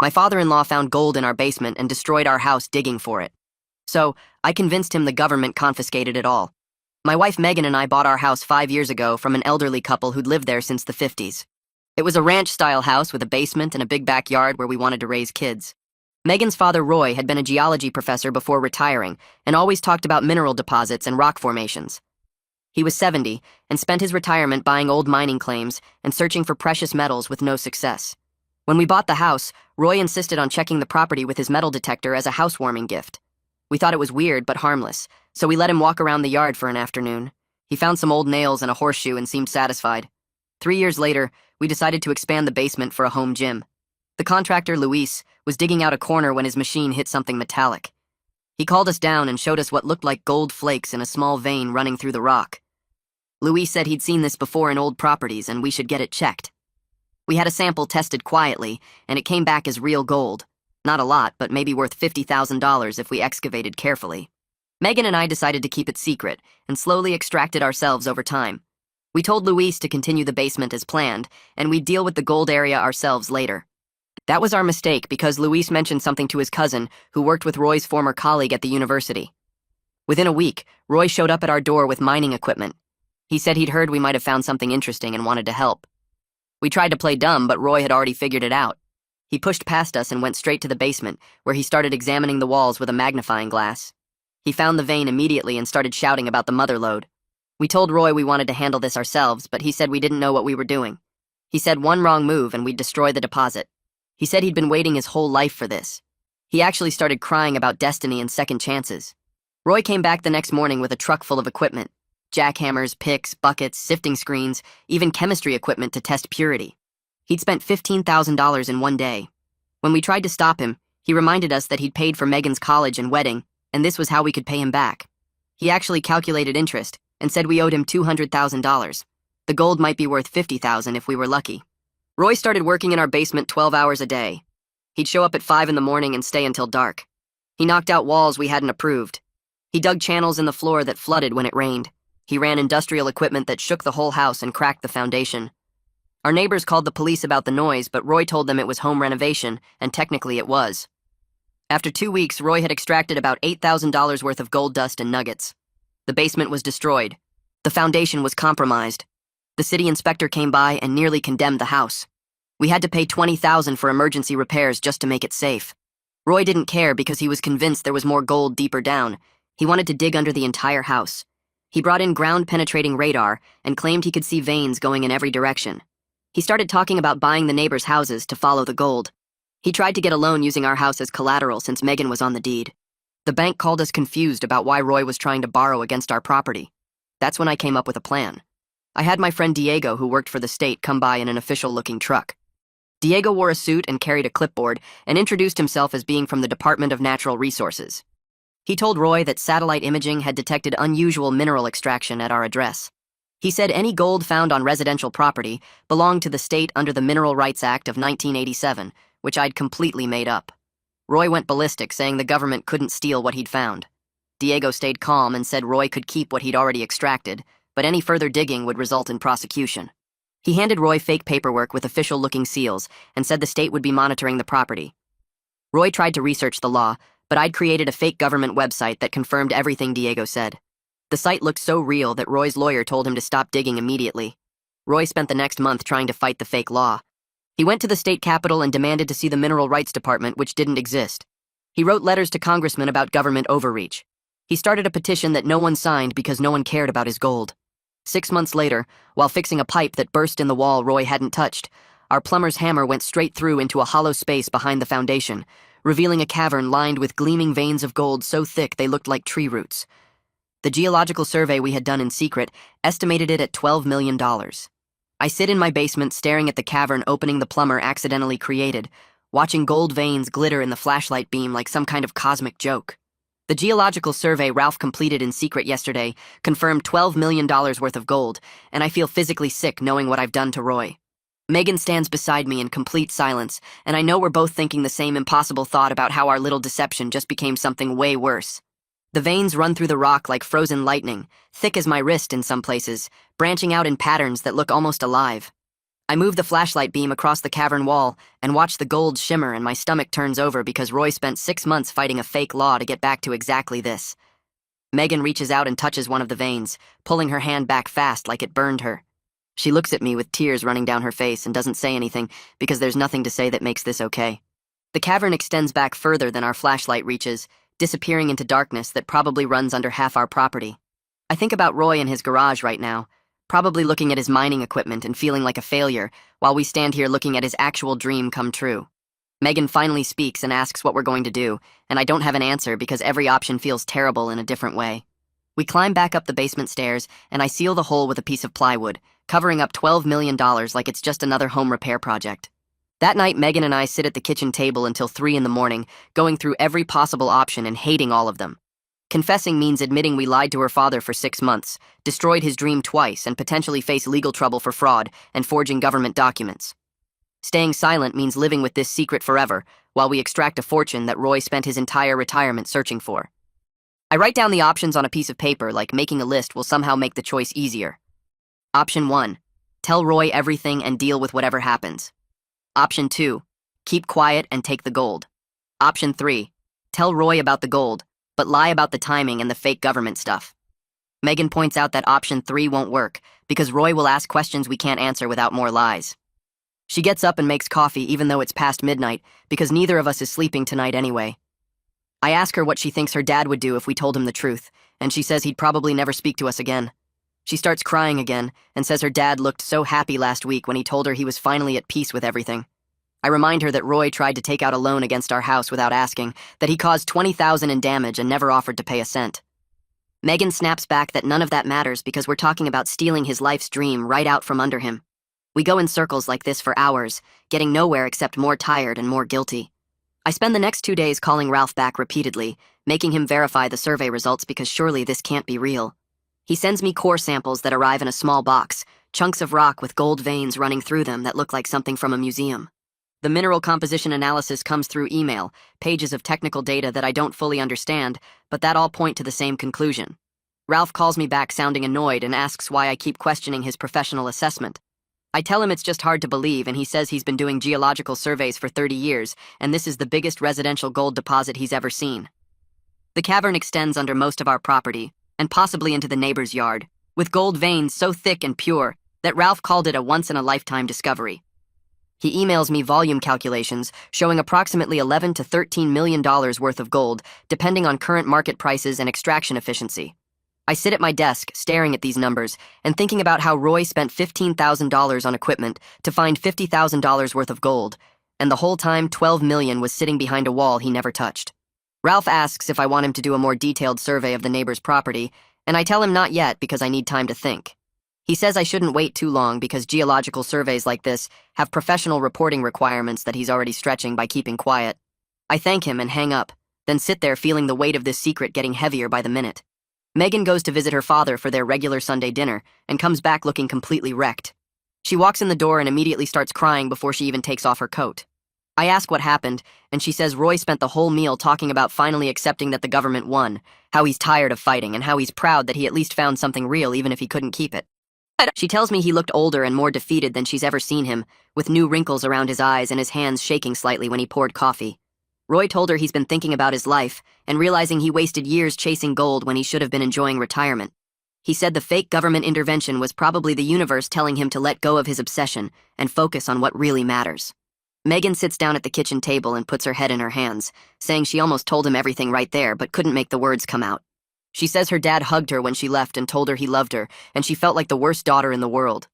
My father-in-law found gold in our basement and destroyed our house digging for it. So, I convinced him the government confiscated it all. My wife Megan and I bought our house 5 years ago from an elderly couple who'd lived there since the 50s. It was a ranch-style house with a basement and a big backyard where we wanted to raise kids. Megan's father, Roy, had been a geology professor before retiring and always talked about mineral deposits and rock formations. He was 70 and spent his retirement buying old mining claims and searching for precious metals with no success. When we bought the house, Roy insisted on checking the property with his metal detector as a housewarming gift. We thought it was weird but harmless, so we let him walk around the yard for an afternoon. He found some old nails and a horseshoe and seemed satisfied. 3 years later, we decided to expand the basement for a home gym. The contractor, Luis, was digging out a corner when his machine hit something metallic. He called us down and showed us what looked like gold flakes in a small vein running through the rock. Luis said he'd seen this before in old properties and we should get it checked. We had a sample tested quietly, and it came back as real gold. Not a lot, but maybe worth $50,000 if we excavated carefully. Megan and I decided to keep it secret and slowly extracted ourselves over time. We told Luis to continue the basement as planned, and we'd deal with the gold area ourselves later. That was our mistake because Luis mentioned something to his cousin, who worked with Roy's former colleague at the university. Within a week, Roy showed up at our door with mining equipment. He said he'd heard we might have found something interesting and wanted to help. We tried to play dumb, but Roy had already figured it out. He pushed past us and went straight to the basement, where he started examining the walls with a magnifying glass. He found the vein immediately and started shouting about the mother lode. We told Roy we wanted to handle this ourselves, but he said we didn't know what we were doing. He said one wrong move and we'd destroy the deposit. He said he'd been waiting his whole life for this. He actually started crying about destiny and second chances. Roy came back the next morning with a truck full of equipment. Jackhammers, picks, buckets, sifting screens, even chemistry equipment to test purity. He'd spent $15,000 in one day. When we tried to stop him, he reminded us that he'd paid for Megan's college and wedding, and this was how we could pay him back. He actually calculated interest and said we owed him $200,000. The gold might be worth $50,000 if we were lucky. Roy started working in our basement 12 hours a day. He'd show up at 5 in the morning and stay until dark. He knocked out walls we hadn't approved. He dug channels in the floor that flooded when it rained. He ran industrial equipment that shook the whole house and cracked the foundation. Our neighbors called the police about the noise, but Roy told them it was home renovation, and technically it was. After 2 weeks, Roy had extracted about $8,000 worth of gold dust and nuggets. The basement was destroyed. The foundation was compromised. The city inspector came by and nearly condemned the house. We had to pay $20,000 for emergency repairs just to make it safe. Roy didn't care because he was convinced there was more gold deeper down. He wanted to dig under the entire house. He brought in ground-penetrating radar and claimed he could see veins going in every direction. He started talking about buying the neighbors' houses to follow the gold. He tried to get a loan using our house as collateral since Megan was on the deed. The bank called us confused about why Roy was trying to borrow against our property. That's when I came up with a plan. I had my friend Diego, who worked for the state, come by in an official-looking truck. Diego wore a suit and carried a clipboard and introduced himself as being from the Department of Natural Resources. He told Roy that satellite imaging had detected unusual mineral extraction at our address. He said any gold found on residential property belonged to the state under the Mineral Rights Act of 1987, which I'd completely made up. Roy went ballistic, saying the government couldn't steal what he'd found. Diego stayed calm and said Roy could keep what he'd already extracted, but any further digging would result in prosecution. He handed Roy fake paperwork with official-looking seals and said the state would be monitoring the property. Roy tried to research the law, but I'd created a fake government website that confirmed everything Diego said. The site looked so real that Roy's lawyer told him to stop digging immediately. Roy spent the next month trying to fight the fake law. He went to the state capitol and demanded to see the Mineral Rights Department, which didn't exist. He wrote letters to congressmen about government overreach. He started a petition that no one signed because no one cared about his gold. 6 months later, while fixing a pipe that burst in the wall Roy hadn't touched, our plumber's hammer went straight through into a hollow space behind the foundation, revealing a cavern lined with gleaming veins of gold so thick they looked like tree roots. The geological survey we had done in secret estimated it at $12 million. I sit in my basement staring at the cavern opening the plumber accidentally created, watching gold veins glitter in the flashlight beam like some kind of cosmic joke. The geological survey Ralph completed in secret yesterday confirmed $12 million worth of gold, and I feel physically sick knowing what I've done to Roy. Megan stands beside me in complete silence, and I know we're both thinking the same impossible thought about how our little deception just became something way worse. The veins run through the rock like frozen lightning, thick as my wrist in some places, branching out in patterns that look almost alive. I move the flashlight beam across the cavern wall and watch the gold shimmer, and my stomach turns over because Roy spent 6 months fighting a fake law to get back to exactly this. Megan reaches out and touches one of the veins, pulling her hand back fast like it burned her. She looks at me with tears running down her face and doesn't say anything because there's nothing to say that makes this okay. The cavern extends back further than our flashlight reaches, disappearing into darkness that probably runs under half our property. I think about Roy in his garage right now, probably looking at his mining equipment and feeling like a failure, while we stand here looking at his actual dream come true. Megan finally speaks and asks what we're going to do, and I don't have an answer because every option feels terrible in a different way. We climb back up the basement stairs, and I seal the hole with a piece of plywood, covering up $12 million like it's just another home repair project. That night, Megan and I sit at the kitchen table until 3 in the morning, going through every possible option and hating all of them. Confessing means admitting we lied to her father for 6 months, destroyed his dream twice, and potentially face legal trouble for fraud and forging government documents. Staying silent means living with this secret forever, while we extract a fortune that Roy spent his entire retirement searching for. I write down the options on a piece of paper, like making a list will somehow make the choice easier. Option 1, tell Roy everything and deal with whatever happens. Option 2, keep quiet and take the gold. Option 3, tell Roy about the gold, but lie about the timing and the fake government stuff. Megan points out that option 3 won't work because Roy will ask questions we can't answer without more lies. She gets up and makes coffee even though it's past midnight because neither of us is sleeping tonight anyway. I ask her what she thinks her dad would do if we told him the truth, and she says he'd probably never speak to us again. She starts crying again and says her dad looked so happy last week when he told her he was finally at peace with everything. I remind her that Roy tried to take out a loan against our house without asking, that he caused $20,000 in damage and never offered to pay a cent. Megan snaps back that none of that matters because we're talking about stealing his life's dream right out from under him. We go in circles like this for hours, getting nowhere except more tired and more guilty. I spend the next 2 days calling Ralph back repeatedly, making him verify the survey results because surely this can't be real. He sends me core samples that arrive in a small box, chunks of rock with gold veins running through them that look like something from a museum. The mineral composition analysis comes through email, pages of technical data that I don't fully understand, but that all point to the same conclusion. Ralph calls me back sounding annoyed and asks why I keep questioning his professional assessment. I tell him it's just hard to believe, and he says he's been doing geological surveys for 30 years, and this is the biggest residential gold deposit he's ever seen. The cavern extends under most of our property, and possibly into the neighbor's yard, with gold veins so thick and pure that Ralph called it a once-in-a-lifetime discovery. He emails me volume calculations showing approximately $11 to $13 million worth of gold, depending on current market prices and extraction efficiency. I sit at my desk, staring at these numbers, and thinking about how Roy spent $15,000 on equipment to find $50,000 worth of gold, and the whole time $12 million was sitting behind a wall he never touched. Ralph asks if I want him to do a more detailed survey of the neighbor's property, and I tell him not yet because I need time to think. He says I shouldn't wait too long because geological surveys like this have professional reporting requirements that he's already stretching by keeping quiet. I thank him and hang up, then sit there feeling the weight of this secret getting heavier by the minute. Megan goes to visit her father for their regular Sunday dinner and comes back looking completely wrecked. She walks in the door and immediately starts crying before she even takes off her coat. I ask what happened, and she says Roy spent the whole meal talking about finally accepting that the government won, how he's tired of fighting, and how he's proud that he at least found something real even if he couldn't keep it. She tells me he looked older and more defeated than she's ever seen him, with new wrinkles around his eyes and his hands shaking slightly when he poured coffee. Roy told her he's been thinking about his life and realizing he wasted years chasing gold when he should have been enjoying retirement. He said the fake government intervention was probably the universe telling him to let go of his obsession and focus on what really matters. Megan sits down at the kitchen table and puts her head in her hands, saying she almost told him everything right there but couldn't make the words come out. She says her dad hugged her when she left and told her he loved her, and she felt like the worst daughter in the world.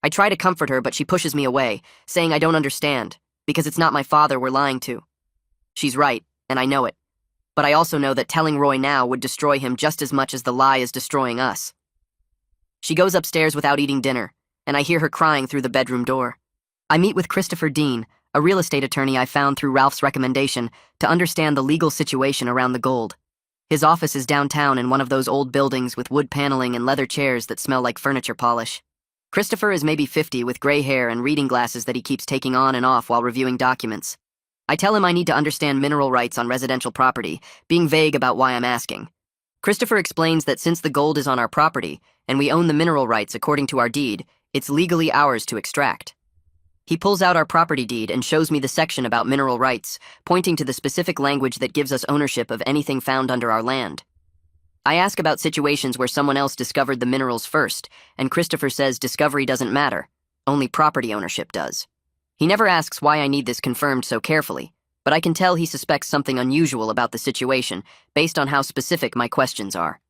I try to comfort her, but she pushes me away, saying I don't understand, because it's not my father we're lying to. She's right, and I know it. But I also know that telling Roy now would destroy him just as much as the lie is destroying us. She goes upstairs without eating dinner, and I hear her crying through the bedroom door. I meet with Christopher Dean, a real estate attorney I found through Ralph's recommendation, to understand the legal situation around the gold. His office is downtown in one of those old buildings with wood paneling and leather chairs that smell like furniture polish. Christopher is maybe 50 with gray hair and reading glasses that he keeps taking on and off while reviewing documents. I tell him I need to understand mineral rights on residential property, being vague about why I'm asking. Christopher explains that since the gold is on our property, and we own the mineral rights according to our deed, it's legally ours to extract. He pulls out our property deed and shows me the section about mineral rights, pointing to the specific language that gives us ownership of anything found under our land. I ask about situations where someone else discovered the minerals first, and Christopher says discovery doesn't matter, only property ownership does. He never asks why I need this confirmed so carefully, but I can tell he suspects something unusual about the situation based on how specific my questions are.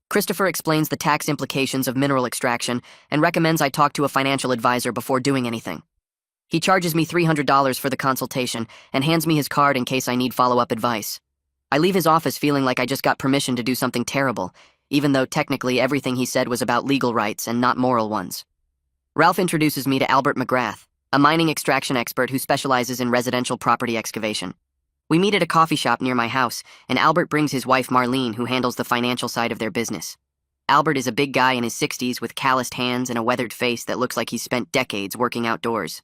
Christopher explains the tax implications of mineral extraction and recommends I talk to a financial advisor before doing anything. He charges me $300 for the consultation and hands me his card in case I need follow-up advice. I leave his office feeling like I just got permission to do something terrible, even though technically everything he said was about legal rights and not moral ones. Ralph introduces me to Albert McGrath, a mining extraction expert who specializes in residential property excavation. We meet at a coffee shop near my house, and Albert brings his wife Marlene, who handles the financial side of their business. Albert is a big guy in his 60s with calloused hands and a weathered face that looks like he's spent decades working outdoors.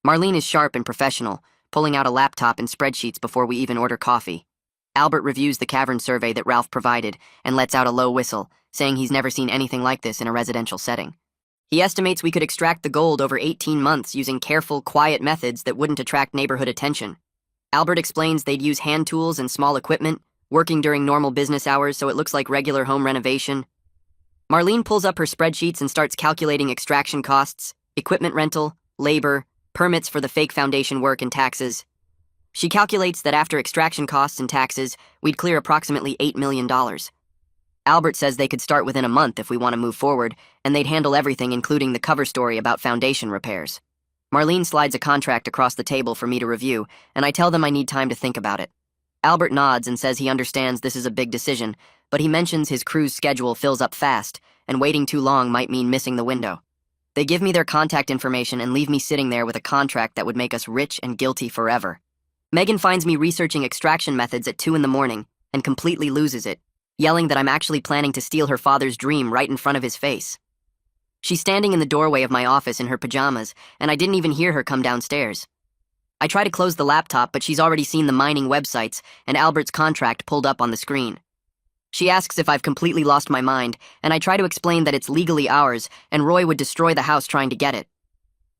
Marlene is sharp and professional, pulling out a laptop and spreadsheets before we even order coffee. Albert reviews the cavern survey that Ralph provided and lets out a low whistle, saying he's never seen anything like this in a residential setting. He estimates we could extract the gold over 18 months using careful, quiet methods that wouldn't attract neighborhood attention. Albert explains they'd use hand tools and small equipment, working during normal business hours so it looks like regular home renovation. Marlene pulls up her spreadsheets and starts calculating extraction costs, equipment rental, labor, permits for the fake foundation work, and taxes. She calculates that after extraction costs and taxes, we'd clear approximately $8 million. Albert says they could start within a month if we want to move forward, and they'd handle everything including the cover story about foundation repairs. Marlene slides a contract across the table for me to review, and I tell them I need time to think about it. Albert nods and says he understands this is a big decision, but he mentions his crew's schedule fills up fast, and waiting too long might mean missing the window. They give me their contact information and leave me sitting there with a contract that would make us rich and guilty forever. Megan finds me researching extraction methods at 2 a.m. and completely loses it, yelling that I'm actually planning to steal her father's dream right in front of his face. She's standing in the doorway of my office in her pajamas, and I didn't even hear her come downstairs. I try to close the laptop, but she's already seen the mining websites and Albert's contract pulled up on the screen. She asks if I've completely lost my mind, and I try to explain that it's legally ours, and Roy would destroy the house trying to get it.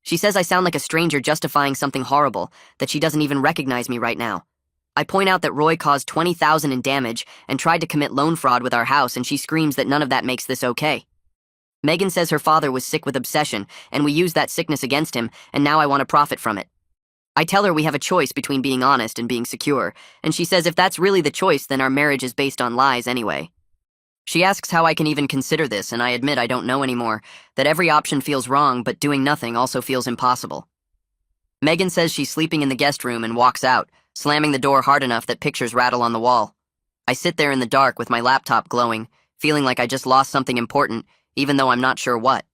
She says I sound like a stranger justifying something horrible, that she doesn't even recognize me right now. I point out that Roy caused $20,000 in damage and tried to commit loan fraud with our house, and she screams that none of that makes this okay. Megan says her father was sick with obsession, and we used that sickness against him, and now I want to profit from it. I tell her we have a choice between being honest and being secure, and she says if that's really the choice, then our marriage is based on lies anyway. She asks how I can even consider this, and I admit I don't know anymore, that every option feels wrong, but doing nothing also feels impossible. Megan says she's sleeping in the guest room and walks out, slamming the door hard enough that pictures rattle on the wall. I sit there in the dark with my laptop glowing, feeling like I just lost something important, even though I'm not sure what.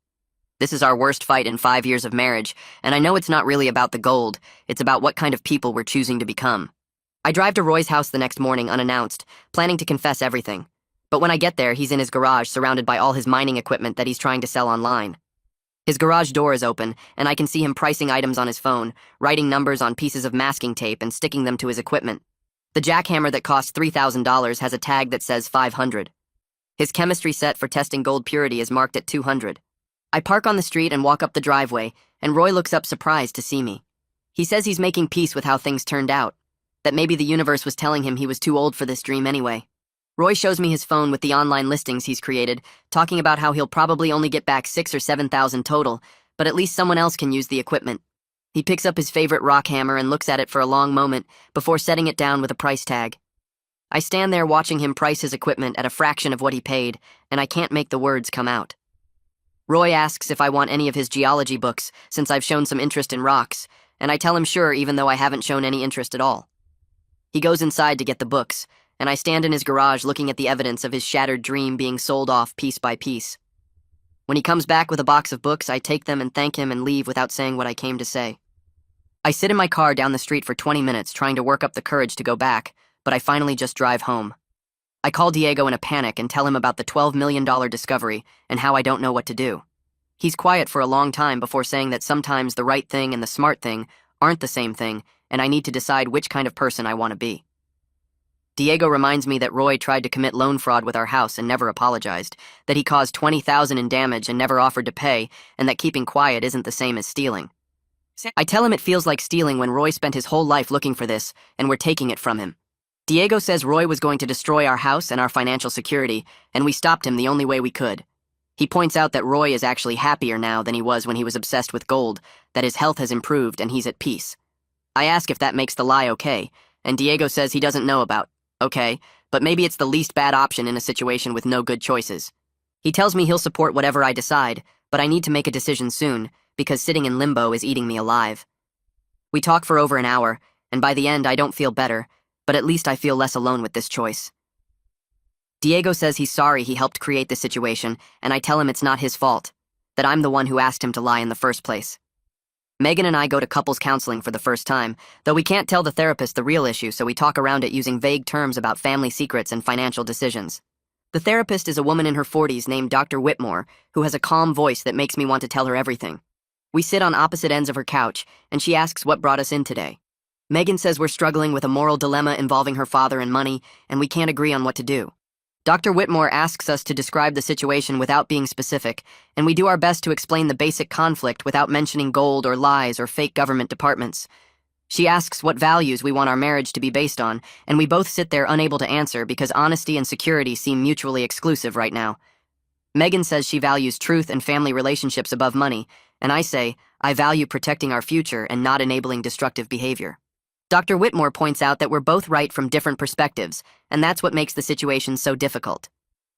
This is our worst fight in 5 years of marriage, and I know it's not really about the gold, it's about what kind of people we're choosing to become. I drive to Roy's house the next morning unannounced, planning to confess everything. But when I get there, he's in his garage surrounded by all his mining equipment that he's trying to sell online. His garage door is open, and I can see him pricing items on his phone, writing numbers on pieces of masking tape and sticking them to his equipment. The jackhammer that costs $3,000 has a tag that says 500. His chemistry set for testing gold purity is marked at 200. I park on the street and walk up the driveway, and Roy looks up surprised to see me. He says he's making peace with how things turned out, that maybe the universe was telling him he was too old for this dream anyway. Roy shows me his phone with the online listings he's created, talking about how he'll probably only get back 6,000 or 7,000 total, but at least someone else can use the equipment. He picks up his favorite rock hammer and looks at it for a long moment before setting it down with a price tag. I stand there watching him price his equipment at a fraction of what he paid, and I can't make the words come out. Roy asks if I want any of his geology books, since I've shown some interest in rocks, and I tell him sure even though I haven't shown any interest at all. He goes inside to get the books, and I stand in his garage looking at the evidence of his shattered dream being sold off piece by piece. When he comes back with a box of books, I take them and thank him and leave without saying what I came to say. I sit in my car down the street for 20 minutes trying to work up the courage to go back, but I finally just drive home. I call Diego in a panic and tell him about the $12 million discovery and how I don't know what to do. He's quiet for a long time before saying that sometimes the right thing and the smart thing aren't the same thing, and I need to decide which kind of person I want to be. Diego reminds me that Roy tried to commit loan fraud with our house and never apologized, that he caused $20,000 in damage and never offered to pay, and that keeping quiet isn't the same as stealing. I tell him it feels like stealing when Roy spent his whole life looking for this, and we're taking it from him. Diego says Roy was going to destroy our house and our financial security, and we stopped him the only way we could. He points out that Roy is actually happier now than he was when he was obsessed with gold, that his health has improved and he's at peace. I ask if that makes the lie okay, and Diego says he doesn't know about okay, but maybe it's the least bad option in a situation with no good choices. He tells me he'll support whatever I decide, but I need to make a decision soon, because sitting in limbo is eating me alive. We talk for over an hour, and by the end I don't feel better, but at least I feel less alone with this choice. Diego says he's sorry he helped create this situation, and I tell him it's not his fault, that I'm the one who asked him to lie in the first place. Megan and I go to couples counseling for the first time, though we can't tell the therapist the real issue, so we talk around it using vague terms about family secrets and financial decisions. The therapist is a woman in her 40s named Dr. Whitmore, who has a calm voice that makes me want to tell her everything. We sit on opposite ends of her couch, and she asks what brought us in today. Megan says we're struggling with a moral dilemma involving her father and money, and we can't agree on what to do. Dr. Whitmore asks us to describe the situation without being specific, and we do our best to explain the basic conflict without mentioning gold or lies or fake government departments. She asks what values we want our marriage to be based on, and we both sit there unable to answer because honesty and security seem mutually exclusive right now. Megan says she values truth and family relationships above money, and I say, I value protecting our future and not enabling destructive behavior. Dr. Whitmore points out that we're both right from different perspectives, and that's what makes the situation so difficult.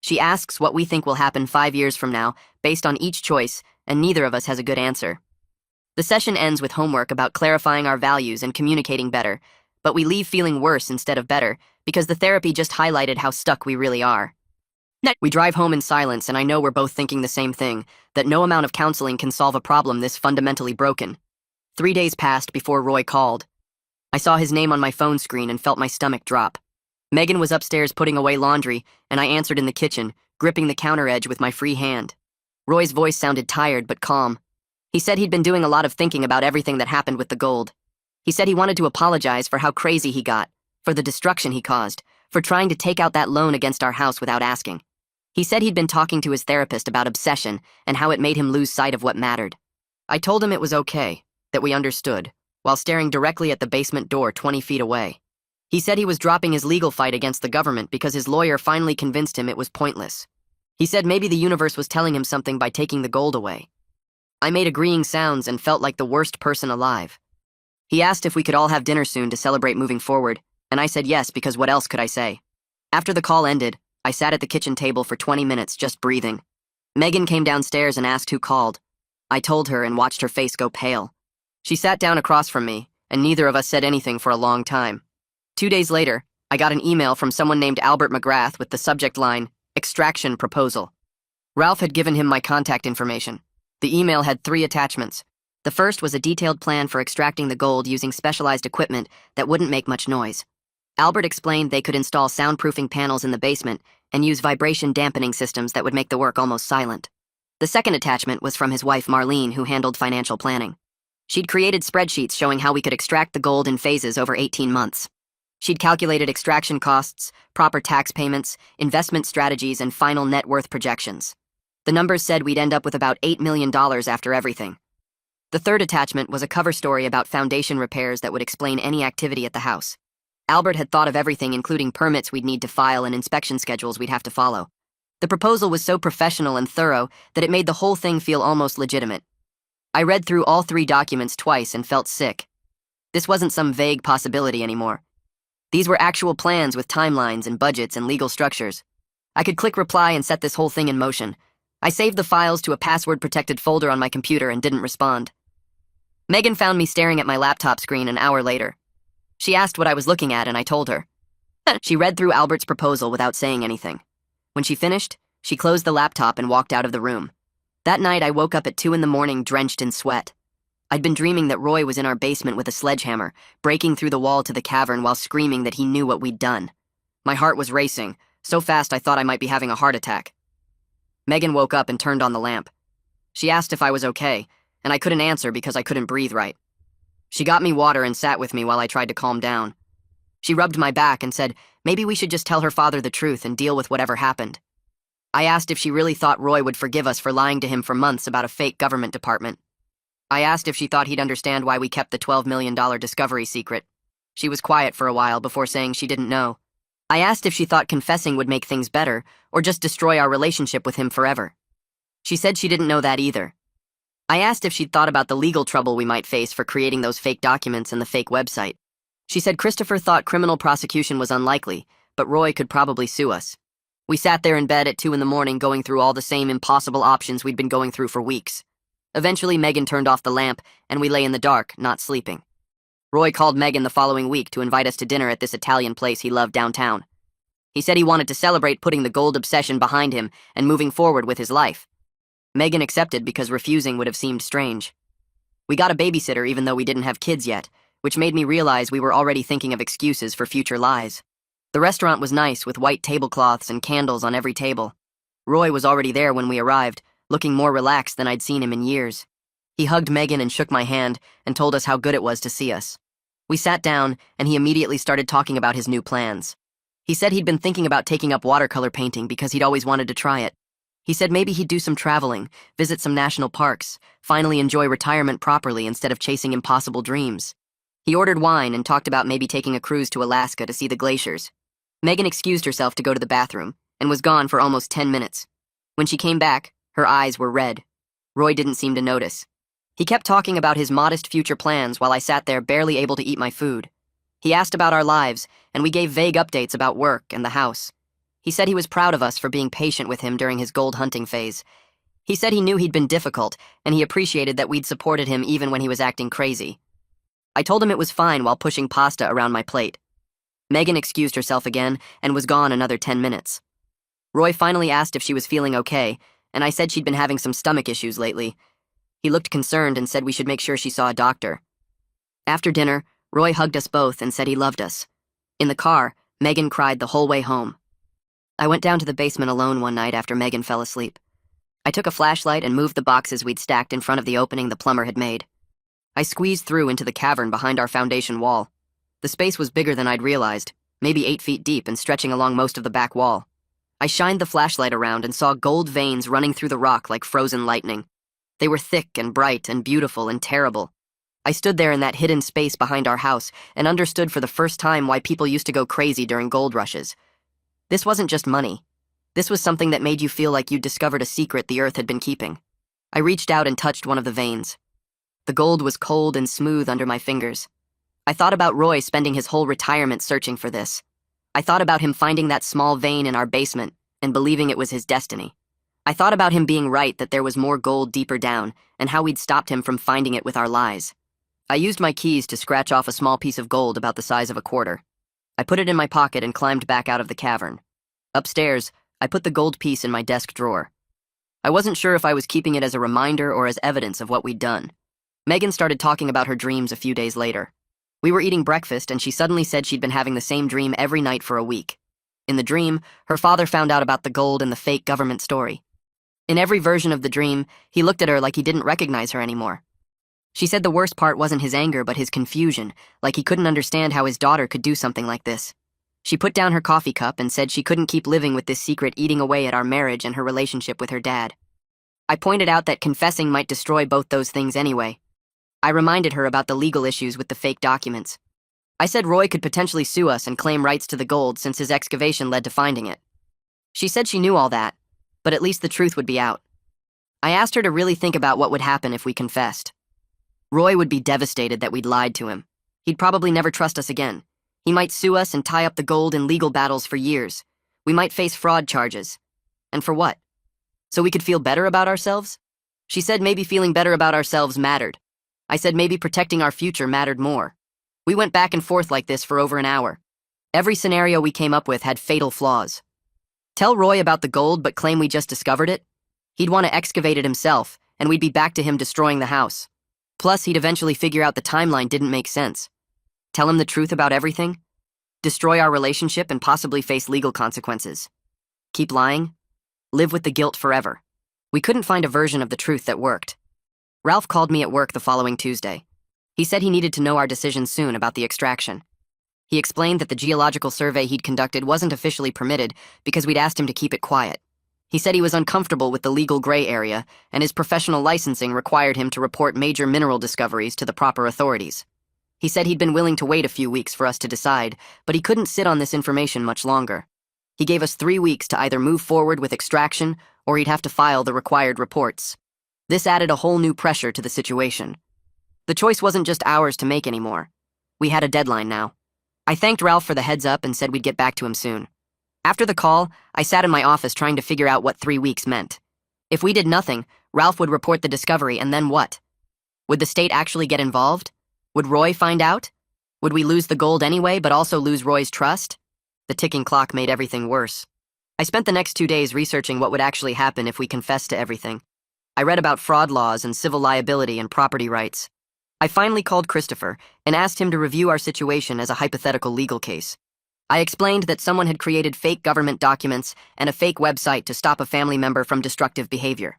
She asks what we think will happen 5 years from now, based on each choice, and neither of us has a good answer. The session ends with homework about clarifying our values and communicating better, but we leave feeling worse instead of better, because the therapy just highlighted how stuck we really are. We drive home in silence, and I know we're both thinking the same thing, that no amount of counseling can solve a problem this fundamentally broken. 3 days passed before Roy called. I saw his name on my phone screen and felt my stomach drop. Megan was upstairs putting away laundry, and I answered in the kitchen, gripping the counter edge with my free hand. Roy's voice sounded tired but calm. He said he'd been doing a lot of thinking about everything that happened with the gold. He said he wanted to apologize for how crazy he got, for the destruction he caused, for trying to take out that loan against our house without asking. He said he'd been talking to his therapist about obsession and how it made him lose sight of what mattered. I told him it was okay, that we understood, while staring directly at the basement door 20 feet away. He said he was dropping his legal fight against the government because his lawyer finally convinced him it was pointless. He said maybe the universe was telling him something by taking the gold away. I made agreeing sounds and felt like the worst person alive. He asked if we could all have dinner soon to celebrate moving forward, and I said yes because what else could I say? After the call ended, I sat at the kitchen table for 20 minutes just breathing. Megan came downstairs and asked who called. I told her and watched her face go pale. She sat down across from me, and neither of us said anything for a long time. 2 days later, I got an email from someone named Albert McGrath with the subject line, Extraction Proposal. Ralph had given him my contact information. The email had 3 attachments. The first was a detailed plan for extracting the gold using specialized equipment that wouldn't make much noise. Albert explained they could install soundproofing panels in the basement and use vibration dampening systems that would make the work almost silent. The second attachment was from his wife Marlene, who handled financial planning. She'd created spreadsheets showing how we could extract the gold in phases over 18 months. She'd calculated extraction costs, proper tax payments, investment strategies, and final net worth projections. The numbers said we'd end up with about $8 million after everything. The third attachment was a cover story about foundation repairs that would explain any activity at the house. Albert had thought of everything, including permits we'd need to file and inspection schedules we'd have to follow. The proposal was so professional and thorough that it made the whole thing feel almost legitimate. I read through all 3 documents twice and felt sick. This wasn't some vague possibility anymore. These were actual plans with timelines and budgets and legal structures. I could click reply and set this whole thing in motion. I saved the files to a password-protected folder on my computer and didn't respond. Megan found me staring at my laptop screen an hour later. She asked what I was looking at, and I told her. She read through Albert's proposal without saying anything. When she finished, she closed the laptop and walked out of the room. That night, I woke up at 2 a.m. drenched in sweat. I'd been dreaming that Roy was in our basement with a sledgehammer, breaking through the wall to the cavern while screaming that he knew what we'd done. My heart was racing, so fast I thought I might be having a heart attack. Megan woke up and turned on the lamp. She asked if I was okay, and I couldn't answer because I couldn't breathe right. She got me water and sat with me while I tried to calm down. She rubbed my back and said maybe we should just tell her father the truth and deal with whatever happened. I asked if she really thought Roy would forgive us for lying to him for months about a fake government department. I asked if she thought he'd understand why we kept the $12 million discovery secret. She was quiet for a while before saying she didn't know. I asked if she thought confessing would make things better, or just destroy our relationship with him forever. She said she didn't know that either. I asked if she'd thought about the legal trouble we might face for creating those fake documents and the fake website. She said Christopher thought criminal prosecution was unlikely, but Roy could probably sue us. We sat there in bed at 2 in the morning going through all the same impossible options we'd been going through for weeks. Eventually, Megan turned off the lamp, and we lay in the dark, not sleeping. Roy called Megan the following week to invite us to dinner at this Italian place he loved downtown. He said he wanted to celebrate putting the gold obsession behind him and moving forward with his life. Megan accepted because refusing would have seemed strange. We got a babysitter even though we didn't have kids yet, which made me realize we were already thinking of excuses for future lies. The restaurant was nice with white tablecloths and candles on every table. Roy was already there when we arrived, looking more relaxed than I'd seen him in years. He hugged Megan and shook my hand and told us how good it was to see us. We sat down, and he immediately started talking about his new plans. He said he'd been thinking about taking up watercolor painting because he'd always wanted to try it. He said maybe he'd do some traveling, visit some national parks, finally enjoy retirement properly instead of chasing impossible dreams. He ordered wine and talked about maybe taking a cruise to Alaska to see the glaciers. Megan excused herself to go to the bathroom and was gone for almost 10 minutes. When she came back, her eyes were red. Roy didn't seem to notice. He kept talking about his modest future plans while I sat there barely able to eat my food. He asked about our lives, and we gave vague updates about work and the house. He said he was proud of us for being patient with him during his gold hunting phase. He said he knew he'd been difficult, and he appreciated that we'd supported him even when he was acting crazy. I told him it was fine while pushing pasta around my plate. Megan excused herself again and was gone another 10 minutes. Roy finally asked if she was feeling okay, and I said she'd been having some stomach issues lately. He looked concerned and said we should make sure she saw a doctor. After dinner, Roy hugged us both and said he loved us. In the car, Megan cried the whole way home. I went down to the basement alone one night after Megan fell asleep. I took a flashlight and moved the boxes we'd stacked in front of the opening the plumber had made. I squeezed through into the cavern behind our foundation wall. The space was bigger than I'd realized, maybe 8 feet deep and stretching along most of the back wall. I shined the flashlight around and saw gold veins running through the rock like frozen lightning. They were thick and bright and beautiful and terrible. I stood there in that hidden space behind our house and understood for the first time why people used to go crazy during gold rushes. This wasn't just money. This was something that made you feel like you'd discovered a secret the earth had been keeping. I reached out and touched one of the veins. The gold was cold and smooth under my fingers. I thought about Roy spending his whole retirement searching for this. I thought about him finding that small vein in our basement and believing it was his destiny. I thought about him being right that there was more gold deeper down and how we'd stopped him from finding it with our lies. I used my keys to scratch off a small piece of gold about the size of a quarter. I put it in my pocket and climbed back out of the cavern. Upstairs, I put the gold piece in my desk drawer. I wasn't sure if I was keeping it as a reminder or as evidence of what we'd done. Megan started talking about her dreams a few days later. We were eating breakfast and she suddenly said she'd been having the same dream every night for a week. In the dream, her father found out about the gold and the fake government story. In every version of the dream, he looked at her like he didn't recognize her anymore. She said the worst part wasn't his anger but his confusion, like he couldn't understand how his daughter could do something like this. She put down her coffee cup and said she couldn't keep living with this secret eating away at our marriage and her relationship with her dad. I pointed out that confessing might destroy both those things anyway. I reminded her about the legal issues with the fake documents. I said Roy could potentially sue us and claim rights to the gold since his excavation led to finding it. She said she knew all that, but at least the truth would be out. I asked her to really think about what would happen if we confessed. Roy would be devastated that we'd lied to him. He'd probably never trust us again. He might sue us and tie up the gold in legal battles for years. We might face fraud charges. And for what? So we could feel better about ourselves? She said maybe feeling better about ourselves mattered. I said maybe protecting our future mattered more. We went back and forth like this for over an hour. Every scenario we came up with had fatal flaws. Tell Roy about the gold but claim we just discovered it? He'd want to excavate it himself, and we'd be back to him destroying the house. Plus, he'd eventually figure out the timeline didn't make sense. Tell him the truth about everything? Destroy our relationship and possibly face legal consequences. Keep lying? Live with the guilt forever. We couldn't find a version of the truth that worked. Ralph called me at work the following Tuesday. He said he needed to know our decision soon about the extraction. He explained that the geological survey he'd conducted wasn't officially permitted because we'd asked him to keep it quiet. He said he was uncomfortable with the legal gray area, and his professional licensing required him to report major mineral discoveries to the proper authorities. He said he'd been willing to wait a few weeks for us to decide, but he couldn't sit on this information much longer. He gave us 3 weeks to either move forward with extraction or he'd have to file the required reports. This added a whole new pressure to the situation. The choice wasn't just ours to make anymore. We had a deadline now. I thanked Ralph for the heads up and said we'd get back to him soon. After the call, I sat in my office trying to figure out what 3 weeks meant. If we did nothing, Ralph would report the discovery, and then what? Would the state actually get involved? Would Roy find out? Would we lose the gold anyway, but also lose Roy's trust? The ticking clock made everything worse. I spent the next 2 days researching what would actually happen if we confessed to everything. I read about fraud laws and civil liability and property rights. I finally called Christopher and asked him to review our situation as a hypothetical legal case. I explained that someone had created fake government documents and a fake website to stop a family member from destructive behavior.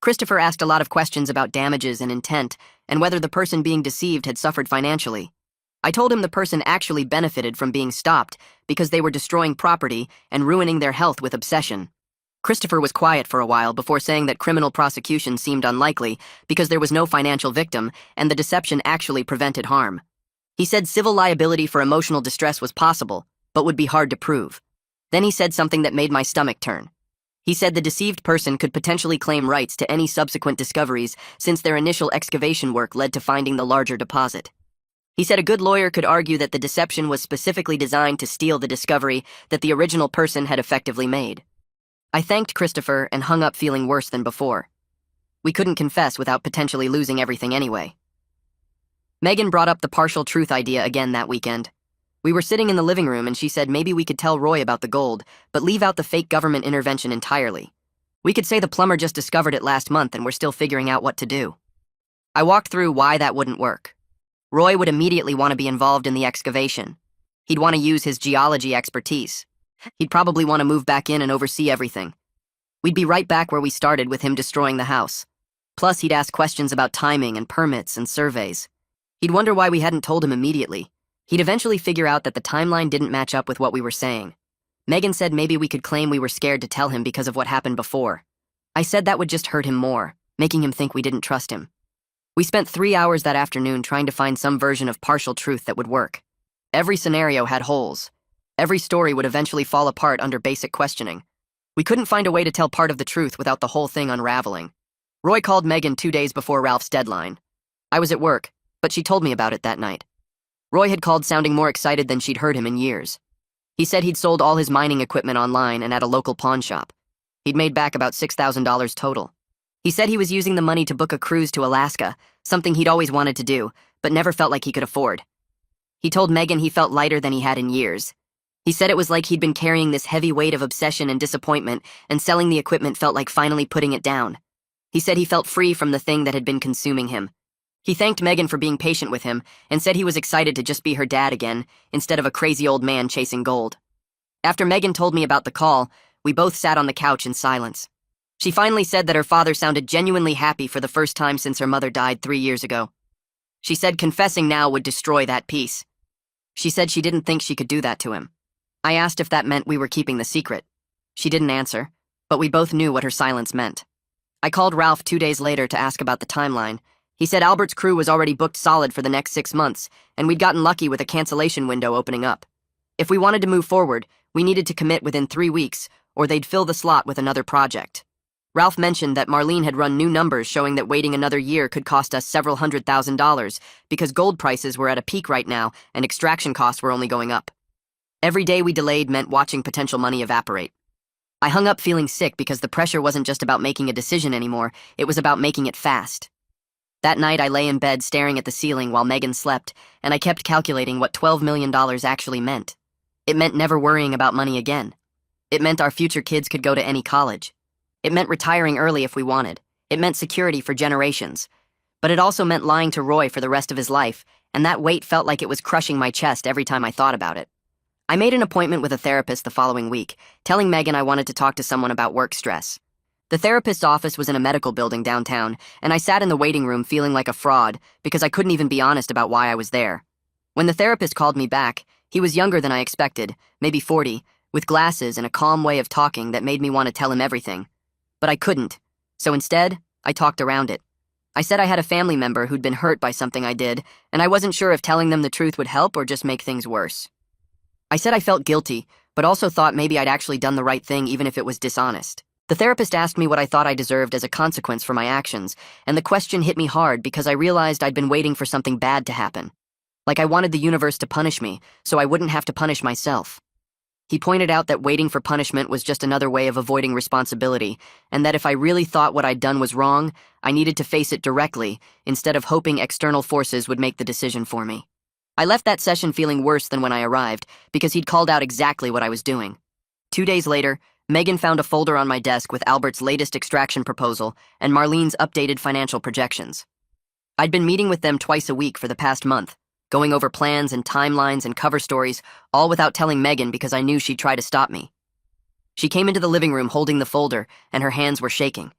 Christopher asked a lot of questions about damages and intent and whether the person being deceived had suffered financially. I told him the person actually benefited from being stopped because they were destroying property and ruining their health with obsession. Christopher was quiet for a while before saying that criminal prosecution seemed unlikely because there was no financial victim and the deception actually prevented harm. He said civil liability for emotional distress was possible, but would be hard to prove. Then he said something that made my stomach turn. He said the deceived person could potentially claim rights to any subsequent discoveries since their initial excavation work led to finding the larger deposit. He said a good lawyer could argue that the deception was specifically designed to steal the discovery that the original person had effectively made. I thanked Christopher and hung up feeling worse than before. We couldn't confess without potentially losing everything anyway. Megan brought up the partial truth idea again that weekend. We were sitting in the living room and she said maybe we could tell Roy about the gold, but leave out the fake government intervention entirely. We could say the plumber just discovered it last month and we're still figuring out what to do. I walked through why that wouldn't work. Roy would immediately want to be involved in the excavation. He'd want to use his geology expertise. He'd probably want to move back in and oversee everything. We'd be right back where we started with him destroying the house. Plus, he'd ask questions about timing and permits and surveys. He'd wonder why we hadn't told him immediately. He'd eventually figure out that the timeline didn't match up with what we were saying. Megan said maybe we could claim we were scared to tell him because of what happened before. I said that would just hurt him more, making him think we didn't trust him. We spent 3 hours that afternoon trying to find some version of partial truth that would work. Every scenario had holes. Every story would eventually fall apart under basic questioning. We couldn't find a way to tell part of the truth without the whole thing unraveling. Roy called Megan 2 days before Ralph's deadline. I was at work, but she told me about it that night. Roy had called sounding more excited than she'd heard him in years. He said he'd sold all his mining equipment online and at a local pawn shop. He'd made back about $6,000 total. He said he was using the money to book a cruise to Alaska, something he'd always wanted to do, but never felt like he could afford. He told Megan he felt lighter than he had in years. He said it was like he'd been carrying this heavy weight of obsession and disappointment, and selling the equipment felt like finally putting it down. He said he felt free from the thing that had been consuming him. He thanked Megan for being patient with him and said he was excited to just be her dad again, instead of a crazy old man chasing gold. After Megan told me about the call, we both sat on the couch in silence. She finally said that her father sounded genuinely happy for the first time since her mother died 3 years ago. She said confessing now would destroy that peace. She said she didn't think she could do that to him. I asked if that meant we were keeping the secret. She didn't answer, but we both knew what her silence meant. I called Ralph 2 days later to ask about the timeline. He said Albert's crew was already booked solid for the next 6 months, and we'd gotten lucky with a cancellation window opening up. If we wanted to move forward, we needed to commit within 3 weeks, or they'd fill the slot with another project. Ralph mentioned that Marlene had run new numbers showing that waiting another year could cost us several $100,000 because gold prices were at a peak right now and extraction costs were only going up. Every day we delayed meant watching potential money evaporate. I hung up feeling sick because the pressure wasn't just about making a decision anymore, it was about making it fast. That night I lay in bed staring at the ceiling while Megan slept, and I kept calculating what $12 million actually meant. It meant never worrying about money again. It meant our future kids could go to any college. It meant retiring early if we wanted. It meant security for generations. But it also meant lying to Roy for the rest of his life, and that weight felt like it was crushing my chest every time I thought about it. I made an appointment with a therapist the following week, telling Megan I wanted to talk to someone about work stress. The therapist's office was in a medical building downtown, and I sat in the waiting room feeling like a fraud because I couldn't even be honest about why I was there. When the therapist called me back, he was younger than I expected, maybe 40, with glasses and a calm way of talking that made me want to tell him everything. But I couldn't, so instead, I talked around it. I said I had a family member who'd been hurt by something I did, and I wasn't sure if telling them the truth would help or just make things worse. I said I felt guilty, but also thought maybe I'd actually done the right thing even if it was dishonest. The therapist asked me what I thought I deserved as a consequence for my actions, and the question hit me hard because I realized I'd been waiting for something bad to happen. Like I wanted the universe to punish me, so I wouldn't have to punish myself. He pointed out that waiting for punishment was just another way of avoiding responsibility, and that if I really thought what I'd done was wrong, I needed to face it directly, instead of hoping external forces would make the decision for me. I left that session feeling worse than when I arrived, because he'd called out exactly what I was doing. 2 days later, Megan found a folder on my desk with Albert's latest extraction proposal and Marlene's updated financial projections. I'd been meeting with them twice a week for the past month, going over plans and timelines and cover stories, all without telling Megan because I knew she'd try to stop me. She came into the living room holding the folder, and her hands were shaking.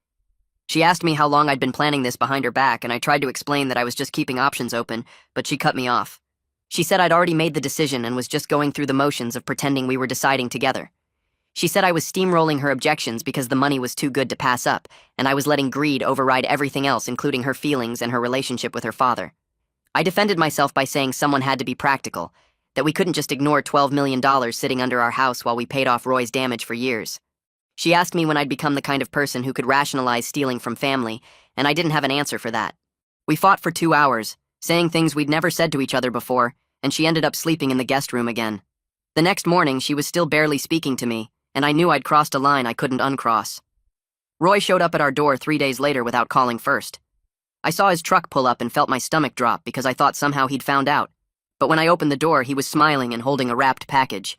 She asked me how long I'd been planning this behind her back, and I tried to explain that I was just keeping options open, but she cut me off. She said I'd already made the decision and was just going through the motions of pretending we were deciding together. She said I was steamrolling her objections because the money was too good to pass up, and I was letting greed override everything else, including her feelings and her relationship with her father. I defended myself by saying someone had to be practical, that we couldn't just ignore $12 million sitting under our house while we paid off Roy's damage for years. She asked me when I'd become the kind of person who could rationalize stealing from family, and I didn't have an answer for that. We fought for 2 hours, saying things we'd never said to each other before, and she ended up sleeping in the guest room again. The next morning, she was still barely speaking to me, and I knew I'd crossed a line I couldn't uncross. Roy showed up at our door 3 days later without calling first. I saw his truck pull up and felt my stomach drop because I thought somehow he'd found out. But when I opened the door, he was smiling and holding a wrapped package.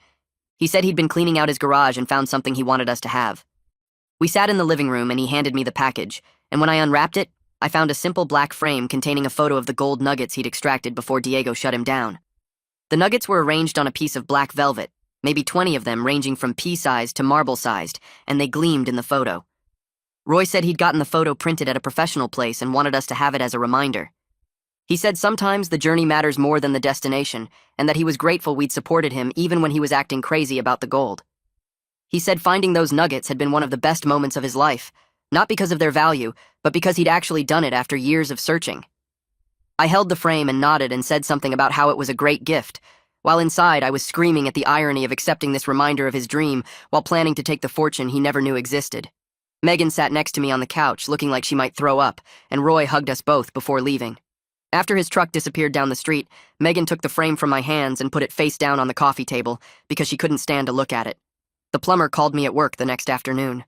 He said he'd been cleaning out his garage and found something he wanted us to have. We sat in the living room and he handed me the package, and when I unwrapped it, I found a simple black frame containing a photo of the gold nuggets he'd extracted before Diego shut him down. The nuggets were arranged on a piece of black velvet, maybe 20 of them ranging from pea-sized to marble-sized, and they gleamed in the photo. Roy said he'd gotten the photo printed at a professional place and wanted us to have it as a reminder. He said sometimes the journey matters more than the destination, and that he was grateful we'd supported him even when he was acting crazy about the gold. He said finding those nuggets had been one of the best moments of his life, not because of their value, but because he'd actually done it after years of searching. I held the frame and nodded and said something about how it was a great gift, while inside I was screaming at the irony of accepting this reminder of his dream while planning to take the fortune he never knew existed. Megan sat next to me on the couch, looking like she might throw up, and Roy hugged us both before leaving. After his truck disappeared down the street, Megan took the frame from my hands and put it face down on the coffee table because she couldn't stand to look at it. The plumber called me at work the next afternoon.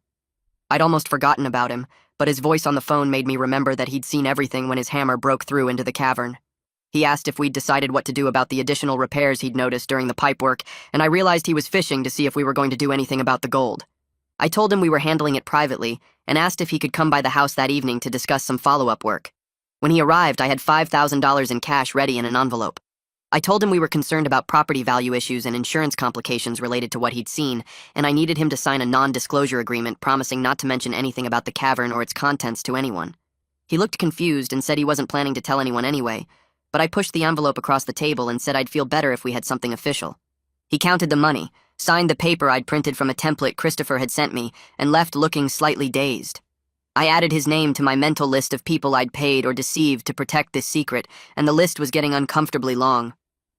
I'd almost forgotten about him, but his voice on the phone made me remember that he'd seen everything when his hammer broke through into the cavern. He asked if we'd decided what to do about the additional repairs he'd noticed during the pipework, and I realized he was fishing to see if we were going to do anything about the gold. I told him we were handling it privately and asked if he could come by the house that evening to discuss some follow-up work. When he arrived, I had $5,000 in cash ready in an envelope. I told him we were concerned about property value issues and insurance complications related to what he'd seen, and I needed him to sign a non-disclosure agreement promising not to mention anything about the cavern or its contents to anyone. He looked confused and said he wasn't planning to tell anyone anyway, but I pushed the envelope across the table and said I'd feel better if we had something official. He counted the money, signed the paper I'd printed from a template Christopher had sent me, and left looking slightly dazed. I added his name to my mental list of people I'd paid or deceived to protect this secret, and the list was getting uncomfortably long.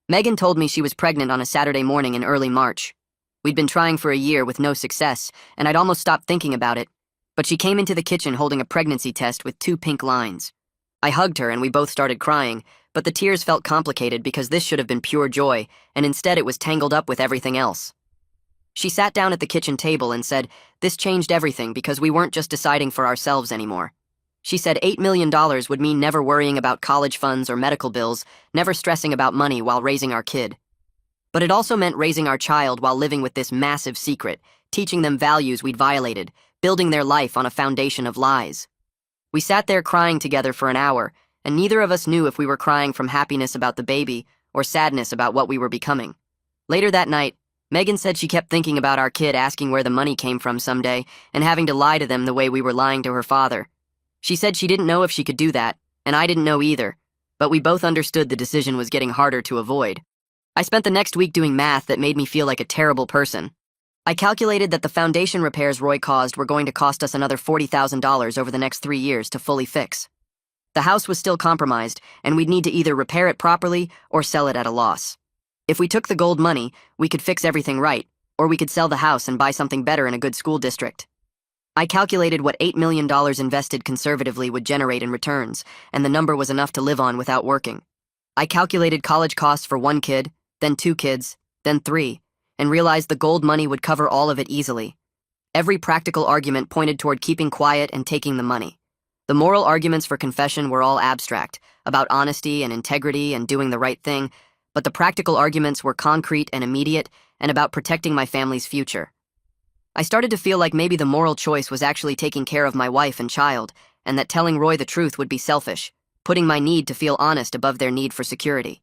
Megan told me she was pregnant on a Saturday morning in early March. We'd been trying for a year with no success, and I'd almost stopped thinking about it, but she came into the kitchen holding a pregnancy test with 2 pink lines. I hugged her and we both started crying, but the tears felt complicated because this should have been pure joy, and instead it was tangled up with everything else. She sat down at the kitchen table and said, "This changed everything because we weren't just deciding for ourselves anymore." She said $8 million would mean never worrying about college funds or medical bills, never stressing about money while raising our kid. But it also meant raising our child while living with this massive secret, teaching them values we'd violated, building their life on a foundation of lies. We sat there crying together for an hour, and neither of us knew if we were crying from happiness about the baby or sadness about what we were becoming. Later that night, Megan said she kept thinking about our kid asking where the money came from someday and having to lie to them the way we were lying to her father. She said she didn't know if she could do that, and I didn't know either, but we both understood the decision was getting harder to avoid. I spent the next week doing math that made me feel like a terrible person. I calculated that the foundation repairs Roy caused were going to cost us another $40,000 over the next 3 years to fully fix. The house was still compromised, and we'd need to either repair it properly or sell it at a loss. If we took the gold money, we could fix everything right, or we could sell the house and buy something better in a good school district. I calculated what $8 million invested conservatively would generate in returns, and the number was enough to live on without working. I calculated college costs for 1 kid, then 2 kids, then 3, and realized the gold money would cover all of it easily. Every practical argument pointed toward keeping quiet and taking the money. The moral arguments for confession were all abstract, about honesty and integrity and doing the right thing, but the practical arguments were concrete and immediate and about protecting my family's future. I started to feel like maybe the moral choice was actually taking care of my wife and child, and that telling Roy the truth would be selfish, putting my need to feel honest above their need for security.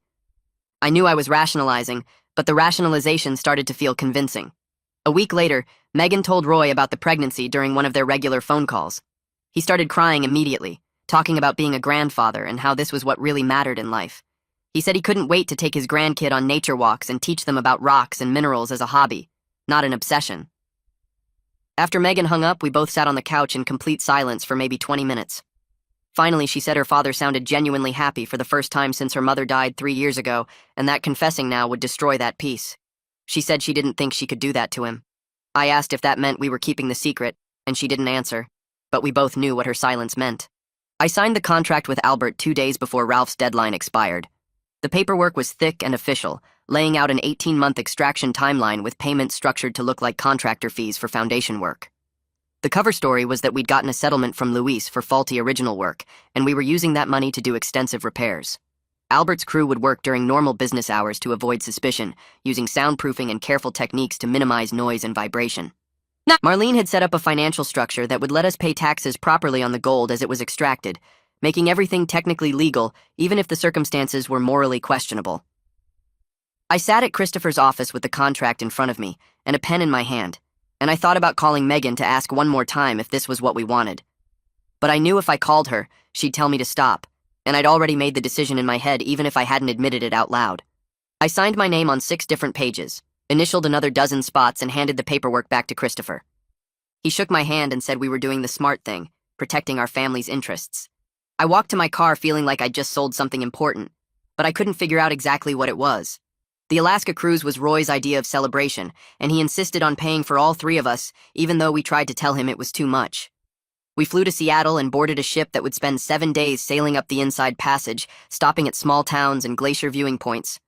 I knew I was rationalizing, but the rationalization started to feel convincing. A week later, Megan told Roy about the pregnancy during one of their regular phone calls. He started crying immediately, talking about being a grandfather and how this was what really mattered in life. He said he couldn't wait to take his grandkid on nature walks and teach them about rocks and minerals as a hobby, not an obsession. After Megan hung up, we both sat on the couch in complete silence for maybe 20 minutes. Finally, she said her father sounded genuinely happy for the first time since her mother died 3 years ago, and that confessing now would destroy that peace. She said she didn't think she could do that to him. I asked if that meant we were keeping the secret, and she didn't answer, but we both knew what her silence meant. I signed the contract with Albert 2 days before Ralph's deadline expired. The paperwork was thick and official, laying out an 18-month extraction timeline with payments structured to look like contractor fees for foundation work. The cover story was that we'd gotten a settlement from Luis for faulty original work, and we were using that money to do extensive repairs. Albert's crew would work during normal business hours to avoid suspicion, using soundproofing and careful techniques to minimize noise and vibration. Marlene had set up a financial structure that would let us pay taxes properly on the gold as it was extracted, making everything technically legal, even if the circumstances were morally questionable. I sat at Christopher's office with the contract in front of me and a pen in my hand, and I thought about calling Megan to ask one more time if this was what we wanted. But I knew if I called her, she'd tell me to stop, and I'd already made the decision in my head even if I hadn't admitted it out loud. I signed my name on 6 different pages, initialed another dozen spots, and handed the paperwork back to Christopher. He shook my hand and said we were doing the smart thing, protecting our family's interests. I walked to my car feeling like I'd just sold something important, but I couldn't figure out exactly what it was. The Alaska cruise was Roy's idea of celebration, and he insisted on paying for all 3 of us, even though we tried to tell him it was too much. We flew to Seattle and boarded a ship that would spend 7 days sailing up the Inside Passage, stopping at small towns and glacier viewing points.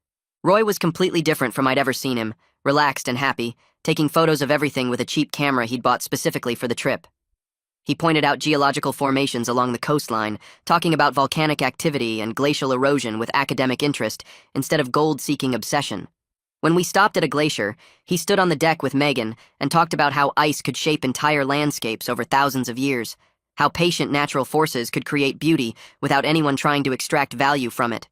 Roy was completely different from I'd ever seen him, relaxed and happy, taking photos of everything with a cheap camera he'd bought specifically for the trip. He pointed out geological formations along the coastline, talking about volcanic activity and glacial erosion with academic interest instead of gold-seeking obsession. When we stopped at a glacier, he stood on the deck with Megan and talked about how ice could shape entire landscapes over thousands of years, how patient natural forces could create beauty without anyone trying to extract value from it.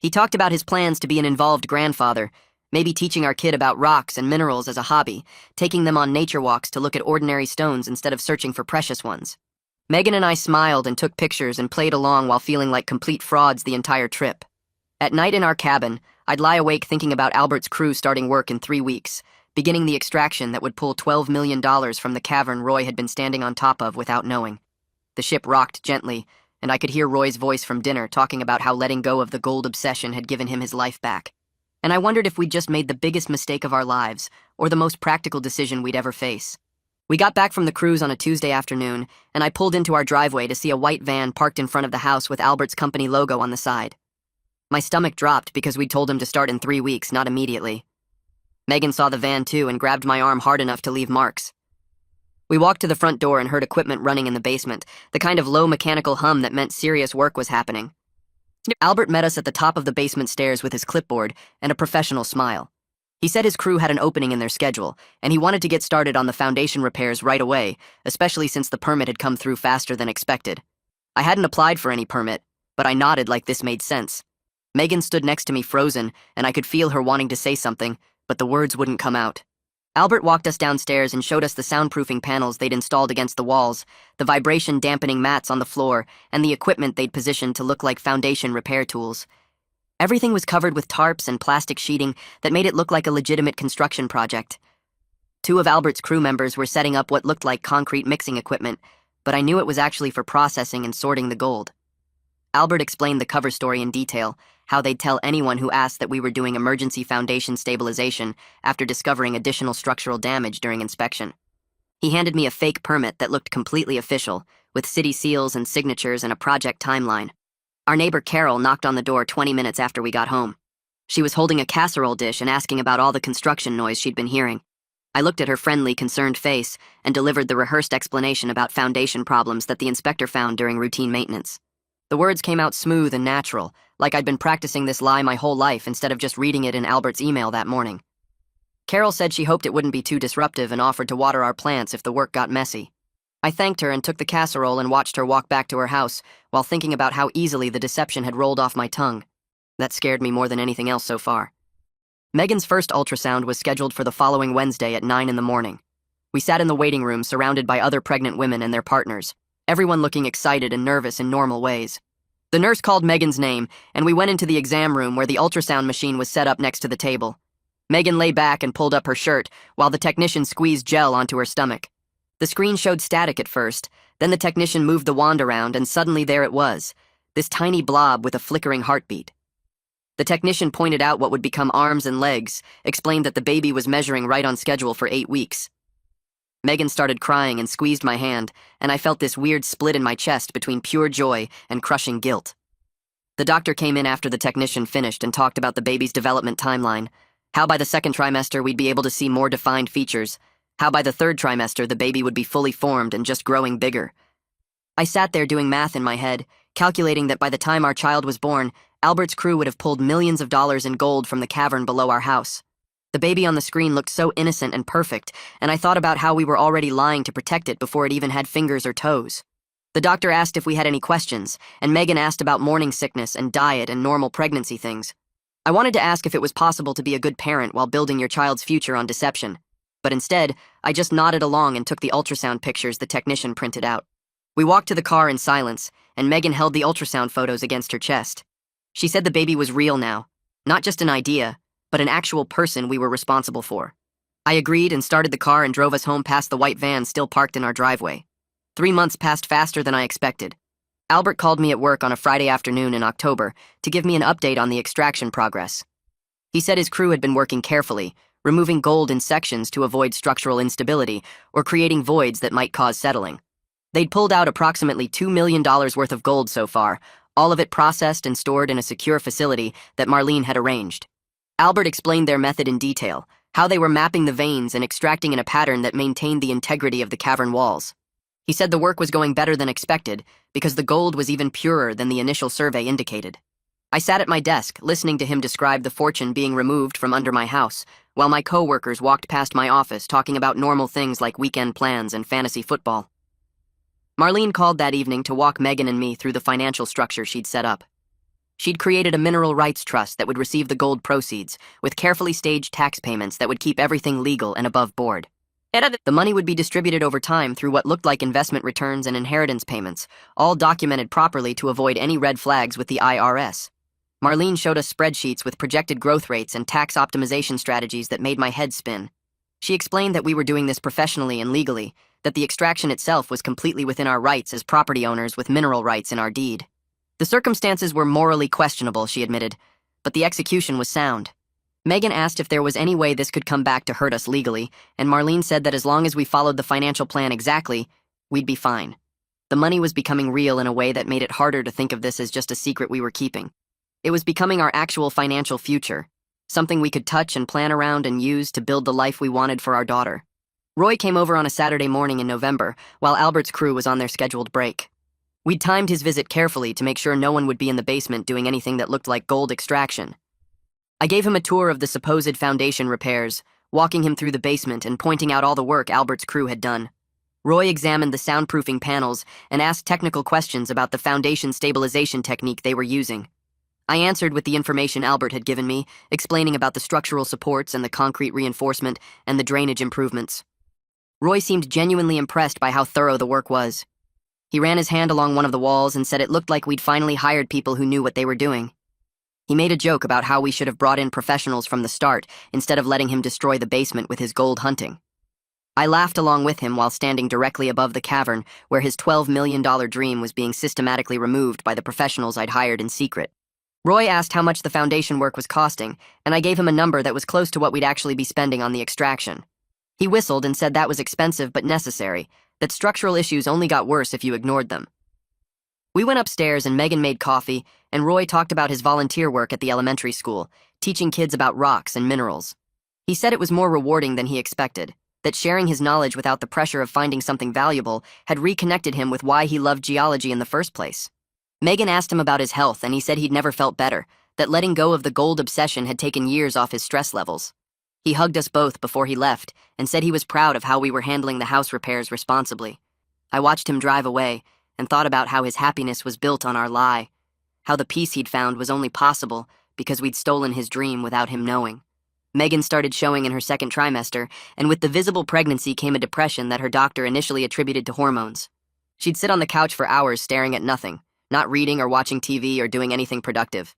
He talked about his plans to be an involved grandfather, maybe teaching our kid about rocks and minerals as a hobby, taking them on nature walks to look at ordinary stones instead of searching for precious ones. Megan and I smiled and took pictures and played along while feeling like complete frauds the entire trip. At night in our cabin, I'd lie awake thinking about Albert's crew starting work in 3 weeks, beginning the extraction that would pull $12 million from the cavern Roy had been standing on top of without knowing. The ship rocked gently, and I could hear Roy's voice from dinner talking about how letting go of the gold obsession had given him his life back. And I wondered if we'd just made the biggest mistake of our lives, or the most practical decision we'd ever face. We got back from the cruise on a Tuesday afternoon, and I pulled into our driveway to see a white van parked in front of the house with Albert's company logo on the side. My stomach dropped because we'd told him to start in 3 weeks, not immediately. Megan saw the van too and grabbed my arm hard enough to leave marks. We walked to the front door and heard equipment running in the basement, the kind of low mechanical hum that meant serious work was happening. Albert met us at the top of the basement stairs with his clipboard and a professional smile. He said his crew had an opening in their schedule, and he wanted to get started on the foundation repairs right away, especially since the permit had come through faster than expected. I hadn't applied for any permit, but I nodded like this made sense. Megan stood next to me frozen, and I could feel her wanting to say something, but the words wouldn't come out. Albert walked us downstairs and showed us the soundproofing panels they'd installed against the walls, the vibration-dampening mats on the floor, and the equipment they'd positioned to look like foundation repair tools. Everything was covered with tarps and plastic sheeting that made it look like a legitimate construction project. Two of Albert's crew members were setting up what looked like concrete mixing equipment, but I knew it was actually for processing and sorting the gold. Albert explained the cover story in detail, how they'd tell anyone who asked that we were doing emergency foundation stabilization after discovering additional structural damage during inspection. He handed me a fake permit that looked completely official, with city seals and signatures and a project timeline. Our neighbor Carol knocked on the door 20 minutes after we got home. She was holding a casserole dish and asking about all the construction noise she'd been hearing. I looked at her friendly, concerned face and delivered the rehearsed explanation about foundation problems that the inspector found during routine maintenance. The words came out smooth and natural, like I'd been practicing this lie my whole life instead of just reading it in Albert's email that morning. Carol said she hoped it wouldn't be too disruptive and offered to water our plants if the work got messy. I thanked her and took the casserole and watched her walk back to her house while thinking about how easily the deception had rolled off my tongue. That scared me more than anything else so far. Megan's first ultrasound was scheduled for the following Wednesday at 9 in the morning. We sat in the waiting room surrounded by other pregnant women and their partners, everyone looking excited and nervous in normal ways. The nurse called Megan's name, and we went into the exam room where the ultrasound machine was set up next to the table. Megan lay back and pulled up her shirt while the technician squeezed gel onto her stomach. The screen showed static at first, then the technician moved the wand around and suddenly there it was, this tiny blob with a flickering heartbeat. The technician pointed out what would become arms and legs, explained that the baby was measuring right on schedule for 8 weeks. Megan started crying and squeezed my hand, and I felt this weird split in my chest between pure joy and crushing guilt. The doctor came in after the technician finished and talked about the baby's development timeline, how by the second trimester we'd be able to see more defined features, how by the third trimester the baby would be fully formed and just growing bigger. I sat there doing math in my head, calculating that by the time our child was born, Albert's crew would have pulled millions of dollars in gold from the cavern below our house. The baby on the screen looked so innocent and perfect, and I thought about how we were already lying to protect it before it even had fingers or toes. The doctor asked if we had any questions, and Megan asked about morning sickness and diet and normal pregnancy things. I wanted to ask if it was possible to be a good parent while building your child's future on deception, but instead, I just nodded along and took the ultrasound pictures the technician printed out. We walked to the car in silence, and Megan held the ultrasound photos against her chest. She said the baby was real now, not just an idea, but an actual person we were responsible for. I agreed and started the car and drove us home past the white van still parked in our driveway. 3 months passed faster than I expected. Albert called me at work on a Friday afternoon in October to give me an update on the extraction progress. He said his crew had been working carefully, removing gold in sections to avoid structural instability or creating voids that might cause settling. They'd pulled out approximately $2 million worth of gold so far, all of it processed and stored in a secure facility that Marlene had arranged. Albert explained their method in detail, how they were mapping the veins and extracting in a pattern that maintained the integrity of the cavern walls. He said the work was going better than expected because the gold was even purer than the initial survey indicated. I sat at my desk, listening to him describe the fortune being removed from under my house, while my co-workers walked past my office talking about normal things like weekend plans and fantasy football. Marlene called that evening to walk Megan and me through the financial structure she'd set up. She'd created a mineral rights trust that would receive the gold proceeds, with carefully staged tax payments that would keep everything legal and above board. The money would be distributed over time through what looked like investment returns and inheritance payments, all documented properly to avoid any red flags with the IRS. Marlene showed us spreadsheets with projected growth rates and tax optimization strategies that made my head spin. She explained that we were doing this professionally and legally, that the extraction itself was completely within our rights as property owners with mineral rights in our deed. The circumstances were morally questionable, she admitted, but the execution was sound. Megan asked if there was any way this could come back to hurt us legally, and Marlene said that as long as we followed the financial plan exactly, we'd be fine. The money was becoming real in a way that made it harder to think of this as just a secret we were keeping. It was becoming our actual financial future, something we could touch and plan around and use to build the life we wanted for our daughter. Roy came over on a Saturday morning in November, while Albert's crew was on their scheduled break. We'd timed his visit carefully to make sure no one would be in the basement doing anything that looked like gold extraction. I gave him a tour of the supposed foundation repairs, walking him through the basement and pointing out all the work Albert's crew had done. Roy examined the soundproofing panels and asked technical questions about the foundation stabilization technique they were using. I answered with the information Albert had given me, explaining about the structural supports and the concrete reinforcement and the drainage improvements. Roy seemed genuinely impressed by how thorough the work was. He ran his hand along one of the walls and said it looked like we'd finally hired people who knew what they were doing. He made a joke about how we should have brought in professionals from the start instead of letting him destroy the basement with his gold hunting. I laughed along with him while standing directly above the cavern where his $12 million dream was being systematically removed by the professionals I'd hired in secret. Roy asked how much the foundation work was costing, and I gave him a number that was close to what we'd actually be spending on the extraction. He whistled and said that was expensive but necessary, that structural issues only got worse if you ignored them. We went upstairs and Megan made coffee, and Roy talked about his volunteer work at the elementary school, teaching kids about rocks and minerals. He said it was more rewarding than he expected, that sharing his knowledge without the pressure of finding something valuable had reconnected him with why he loved geology in the first place. Megan asked him about his health, and he said he'd never felt better, that letting go of the gold obsession had taken years off his stress levels. He hugged us both before he left and said he was proud of how we were handling the house repairs responsibly. I watched him drive away and thought about how his happiness was built on our lie, how the peace he'd found was only possible because we'd stolen his dream without him knowing. Megan started showing in her second trimester, and with the visible pregnancy came a depression that her doctor initially attributed to hormones. She'd sit on the couch for hours staring at nothing, not reading or watching TV or doing anything productive.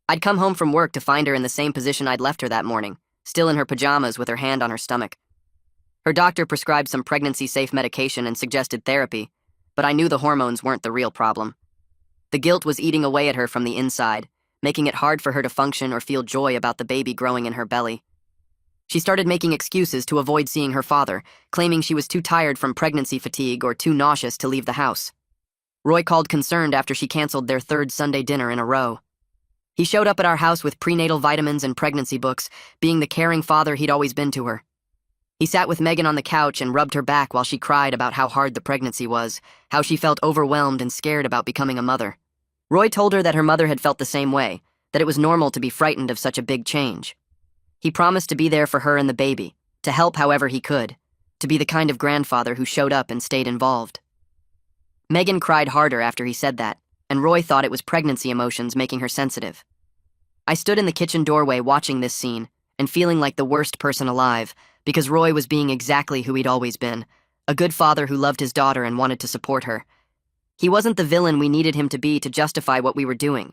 I'd come home from work to find her in the same position I'd left her that morning, still in her pajamas with her hand on her stomach. Her doctor prescribed some pregnancy-safe medication and suggested therapy, but I knew the hormones weren't the real problem. The guilt was eating away at her from the inside, making it hard for her to function or feel joy about the baby growing in her belly. She started making excuses to avoid seeing her father, claiming she was too tired from pregnancy fatigue or too nauseous to leave the house. Roy called concerned after she canceled their third Sunday dinner in a row. He showed up at our house with prenatal vitamins and pregnancy books, being the caring father he'd always been to her. He sat with Megan on the couch and rubbed her back while she cried about how hard the pregnancy was, how she felt overwhelmed and scared about becoming a mother. Roy told her that her mother had felt the same way, that it was normal to be frightened of such a big change. He promised to be there for her and the baby, to help however he could, to be the kind of grandfather who showed up and stayed involved. Megan cried harder after he said that, and Roy thought it was pregnancy emotions making her sensitive. I stood in the kitchen doorway watching this scene and feeling like the worst person alive because Roy was being exactly who he'd always been, a good father who loved his daughter and wanted to support her. He wasn't the villain we needed him to be to justify what we were doing.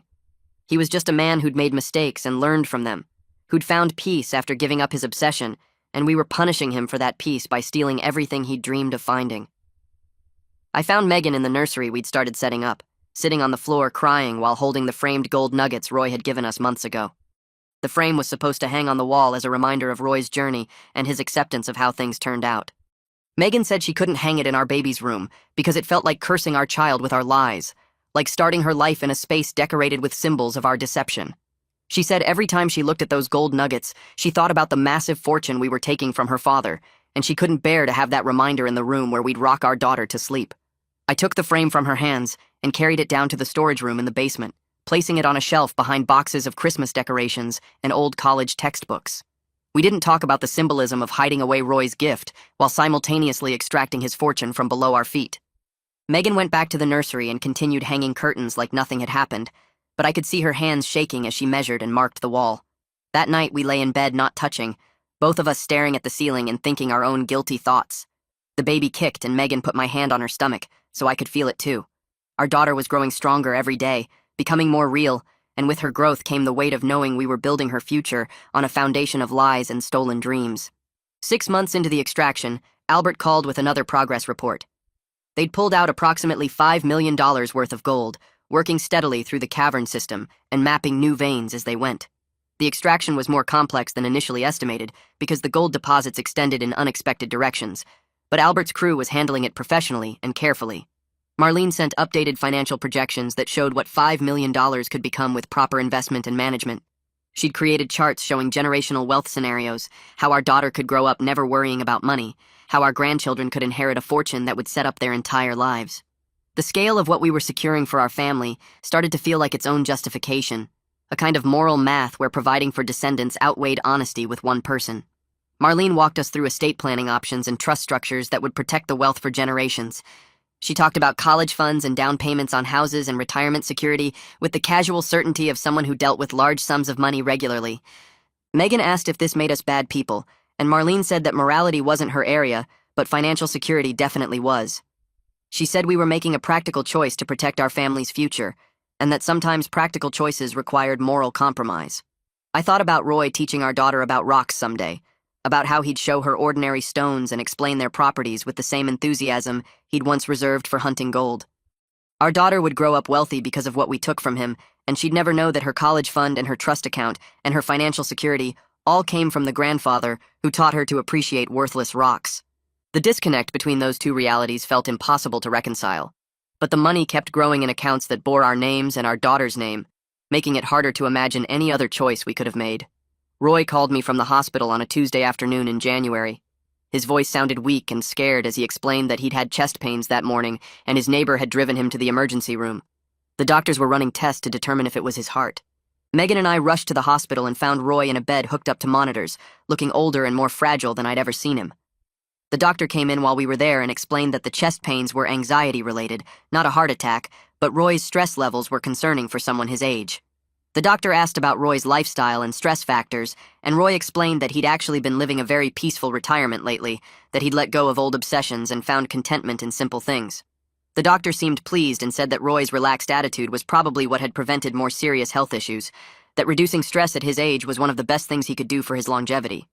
He was just a man who'd made mistakes and learned from them, who'd found peace after giving up his obsession, and we were punishing him for that peace by stealing everything he'd dreamed of finding. I found Megan in the nursery we'd started setting up, sitting on the floor crying while holding the framed gold nuggets Roy had given us months ago. The frame was supposed to hang on the wall as a reminder of Roy's journey and his acceptance of how things turned out. Megan said she couldn't hang it in our baby's room because it felt like cursing our child with our lies, like starting her life in a space decorated with symbols of our deception. She said every time she looked at those gold nuggets, she thought about the massive fortune we were taking from her father, and she couldn't bear to have that reminder in the room where we'd rock our daughter to sleep. I took the frame from her hands and carried it down to the storage room in the basement, placing it on a shelf behind boxes of Christmas decorations and old college textbooks. We didn't talk about the symbolism of hiding away Roy's gift while simultaneously extracting his fortune from below our feet. Megan went back to the nursery and continued hanging curtains like nothing had happened, but I could see her hands shaking as she measured and marked the wall. That night we lay in bed not touching, both of us staring at the ceiling and thinking our own guilty thoughts. The baby kicked and Megan put my hand on her stomach, so I could feel it too. Our daughter was growing stronger every day, becoming more real, and with her growth came the weight of knowing we were building her future on a foundation of lies and stolen dreams. 6 months into the extraction, Albert called with another progress report. They'd pulled out approximately $5 million worth of gold, working steadily through the cavern system and mapping new veins as they went. The extraction was more complex than initially estimated because the gold deposits extended in unexpected directions, but Albert's crew was handling it professionally and carefully. Marlene sent updated financial projections that showed what $5 million could become with proper investment and management. She'd created charts showing generational wealth scenarios, how our daughter could grow up never worrying about money, how our grandchildren could inherit a fortune that would set up their entire lives. The scale of what we were securing for our family started to feel like its own justification, a kind of moral math where providing for descendants outweighed honesty with one person. Marlene walked us through estate planning options and trust structures that would protect the wealth for generations. She talked about college funds and down payments on houses and retirement security with the casual certainty of someone who dealt with large sums of money regularly. Megan asked if this made us bad people, and Marlene said that morality wasn't her area, but financial security definitely was. She said we were making a practical choice to protect our family's future, and that sometimes practical choices required moral compromise. I thought about Roy teaching our daughter about rocks someday, about how he'd show her ordinary stones and explain their properties with the same enthusiasm he'd once reserved for hunting gold. Our daughter would grow up wealthy because of what we took from him, and she'd never know that her college fund and her trust account and her financial security all came from the grandfather who taught her to appreciate worthless rocks. The disconnect between those two realities felt impossible to reconcile, but the money kept growing in accounts that bore our names and our daughter's name, making it harder to imagine any other choice we could have made. Roy called me from the hospital on a Tuesday afternoon in January. His voice sounded weak and scared as he explained that he'd had chest pains that morning and his neighbor had driven him to the emergency room. The doctors were running tests to determine if it was his heart. Megan and I rushed to the hospital and found Roy in a bed hooked up to monitors, looking older and more fragile than I'd ever seen him. The doctor came in while we were there and explained that the chest pains were anxiety-related, not a heart attack, but Roy's stress levels were concerning for someone his age. The doctor asked about Roy's lifestyle and stress factors, and Roy explained that he'd actually been living a very peaceful retirement lately, that he'd let go of old obsessions and found contentment in simple things. The doctor seemed pleased and said that Roy's relaxed attitude was probably what had prevented more serious health issues, that reducing stress at his age was one of the best things he could do for his longevity.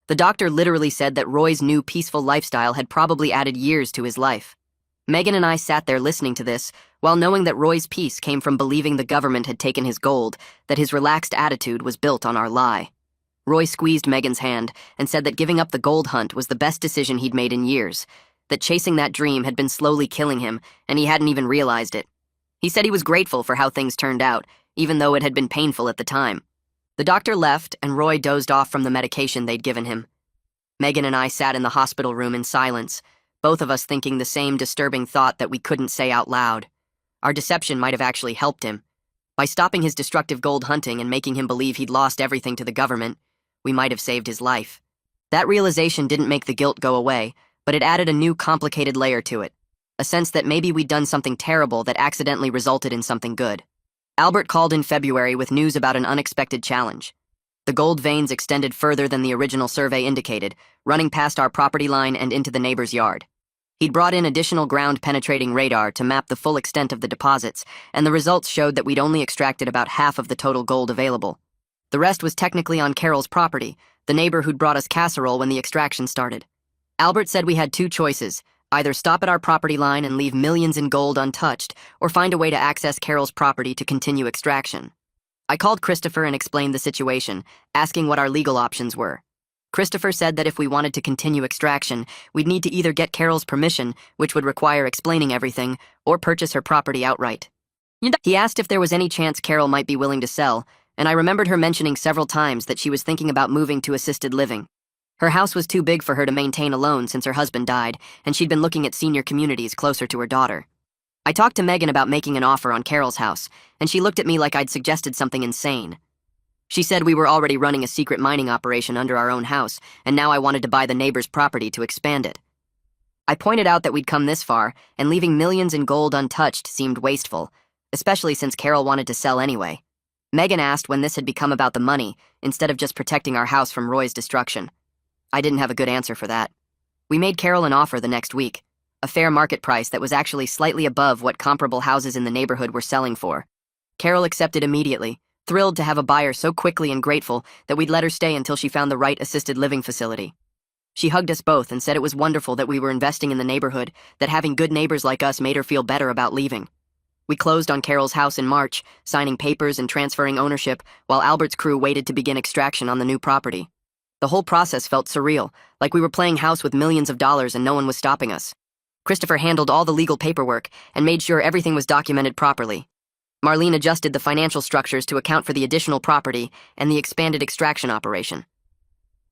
The doctor literally said that Roy's new peaceful lifestyle had probably added years to his life. Megan and I sat there listening to this, while knowing that Roy's peace came from believing the government had taken his gold, that his relaxed attitude was built on our lie. Roy squeezed Megan's hand and said that giving up the gold hunt was the best decision he'd made in years, that chasing that dream had been slowly killing him, and he hadn't even realized it. He said he was grateful for how things turned out, even though it had been painful at the time. The doctor left, and Roy dozed off from the medication they'd given him. Megan and I sat in the hospital room in silence, both of us thinking the same disturbing thought that we couldn't say out loud. Our deception might have actually helped him. By stopping his destructive gold hunting and making him believe he'd lost everything to the government, we might have saved his life. That realization didn't make the guilt go away, but it added a new complicated layer to it, a sense that maybe we'd done something terrible that accidentally resulted in something good. Albert called in February with news about an unexpected challenge. The gold veins extended further than the original survey indicated, running past our property line and into the neighbor's yard. He'd brought in additional ground-penetrating radar to map the full extent of the deposits, and the results showed that we'd only extracted about half of the total gold available. The rest was technically on Carol's property, the neighbor who'd brought us casserole when the extraction started. Albert said we had two choices: either stop at our property line and leave millions in gold untouched, or find a way to access Carol's property to continue extraction. I called Christopher and explained the situation, asking what our legal options were. Christopher said that if we wanted to continue extraction, we'd need to either get Carol's permission, which would require explaining everything, or purchase her property outright. He asked if there was any chance Carol might be willing to sell, and I remembered her mentioning several times that she was thinking about moving to assisted living. Her house was too big for her to maintain alone since her husband died, and she'd been looking at senior communities closer to her daughter. I talked to Megan about making an offer on Carol's house, and she looked at me like I'd suggested something insane. She said we were already running a secret mining operation under our own house, and now I wanted to buy the neighbor's property to expand it. I pointed out that we'd come this far, and leaving millions in gold untouched seemed wasteful, especially since Carol wanted to sell anyway. Megan asked when this had become about the money, instead of just protecting our house from Roy's destruction. I didn't have a good answer for that. We made Carol an offer the next week, a fair market price that was actually slightly above what comparable houses in the neighborhood were selling for. Carol accepted immediately, thrilled to have a buyer so quickly and grateful that we'd let her stay until she found the right assisted living facility. She hugged us both and said it was wonderful that we were investing in the neighborhood, that having good neighbors like us made her feel better about leaving. We closed on Carol's house in March, signing papers and transferring ownership, while Albert's crew waited to begin extraction on the new property. The whole process felt surreal, like we were playing house with millions of dollars and no one was stopping us. Christopher handled all the legal paperwork and made sure everything was documented properly. Marlene adjusted the financial structures to account for the additional property and the expanded extraction operation.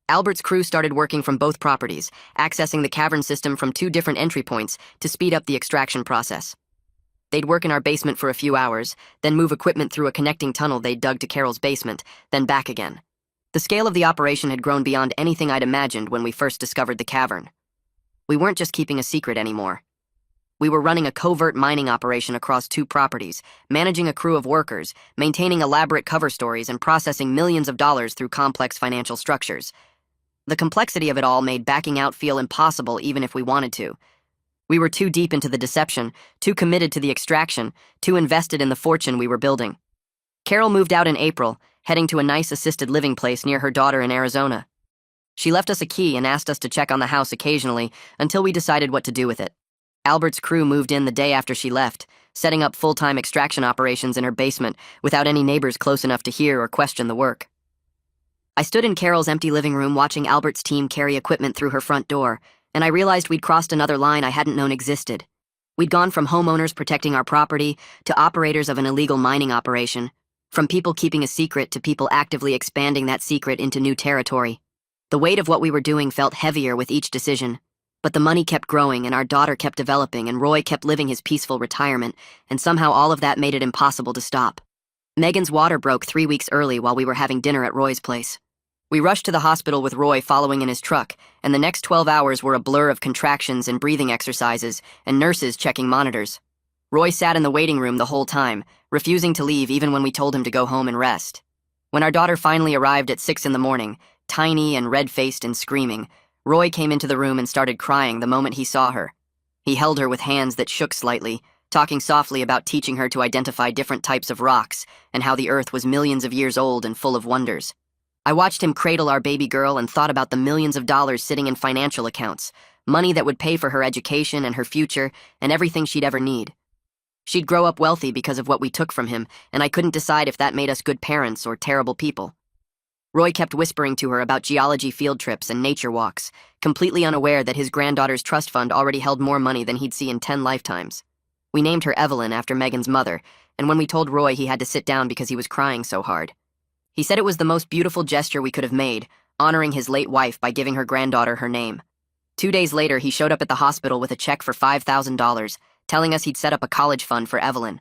Albert's crew started working from both properties, accessing the cavern system from 2 different entry points to speed up the extraction process. They'd work in our basement for a few hours, then move equipment through a connecting tunnel they'd dug to Carol's basement, then back again. The scale of the operation had grown beyond anything I'd imagined when we first discovered the cavern. We weren't just keeping a secret anymore. We were running a covert mining operation across 2 properties, managing a crew of workers, maintaining elaborate cover stories, and processing millions of dollars through complex financial structures. The complexity of it all made backing out feel impossible even if we wanted to. We were too deep into the deception, too committed to the extraction, too invested in the fortune we were building. Carol moved out in April, heading to a nice assisted living place near her daughter in Arizona. She left us a key and asked us to check on the house occasionally until we decided what to do with it. Albert's crew moved in the day after she left, setting up full-time extraction operations in her basement without any neighbors close enough to hear or question the work. I stood in Carol's empty living room watching Albert's team carry equipment through her front door, and I realized we'd crossed another line I hadn't known existed. We'd gone from homeowners protecting our property to operators of an illegal mining operation, from people keeping a secret to people actively expanding that secret into new territory. The weight of what we were doing felt heavier with each decision, but the money kept growing and our daughter kept developing and Roy kept living his peaceful retirement, and somehow all of that made it impossible to stop. Megan's water broke 3 weeks early while we were having dinner at Roy's place. We rushed to the hospital with Roy following in his truck, and the next 12 hours were a blur of contractions and breathing exercises and nurses checking monitors. Roy sat in the waiting room the whole time, refusing to leave even when we told him to go home and rest. When our daughter finally arrived at 6 in the morning, tiny and red-faced and screaming, Roy came into the room and started crying the moment he saw her. He held her with hands that shook slightly, talking softly about teaching her to identify different types of rocks and how the earth was millions of years old and full of wonders. I watched him cradle our baby girl and thought about the millions of dollars sitting in financial accounts, money that would pay for her education and her future and everything she'd ever need. She'd grow up wealthy because of what we took from him, and I couldn't decide if that made us good parents or terrible people. Roy kept whispering to her about geology field trips and nature walks, completely unaware that his granddaughter's trust fund already held more money than he'd see in 10 lifetimes. We named her Evelyn after Megan's mother, and when we told Roy he had to sit down because he was crying so hard. He said it was the most beautiful gesture we could have made, honoring his late wife by giving her granddaughter her name. 2 days later, he showed up at the hospital with a check for $5,000, telling us he'd set up a college fund for Evelyn.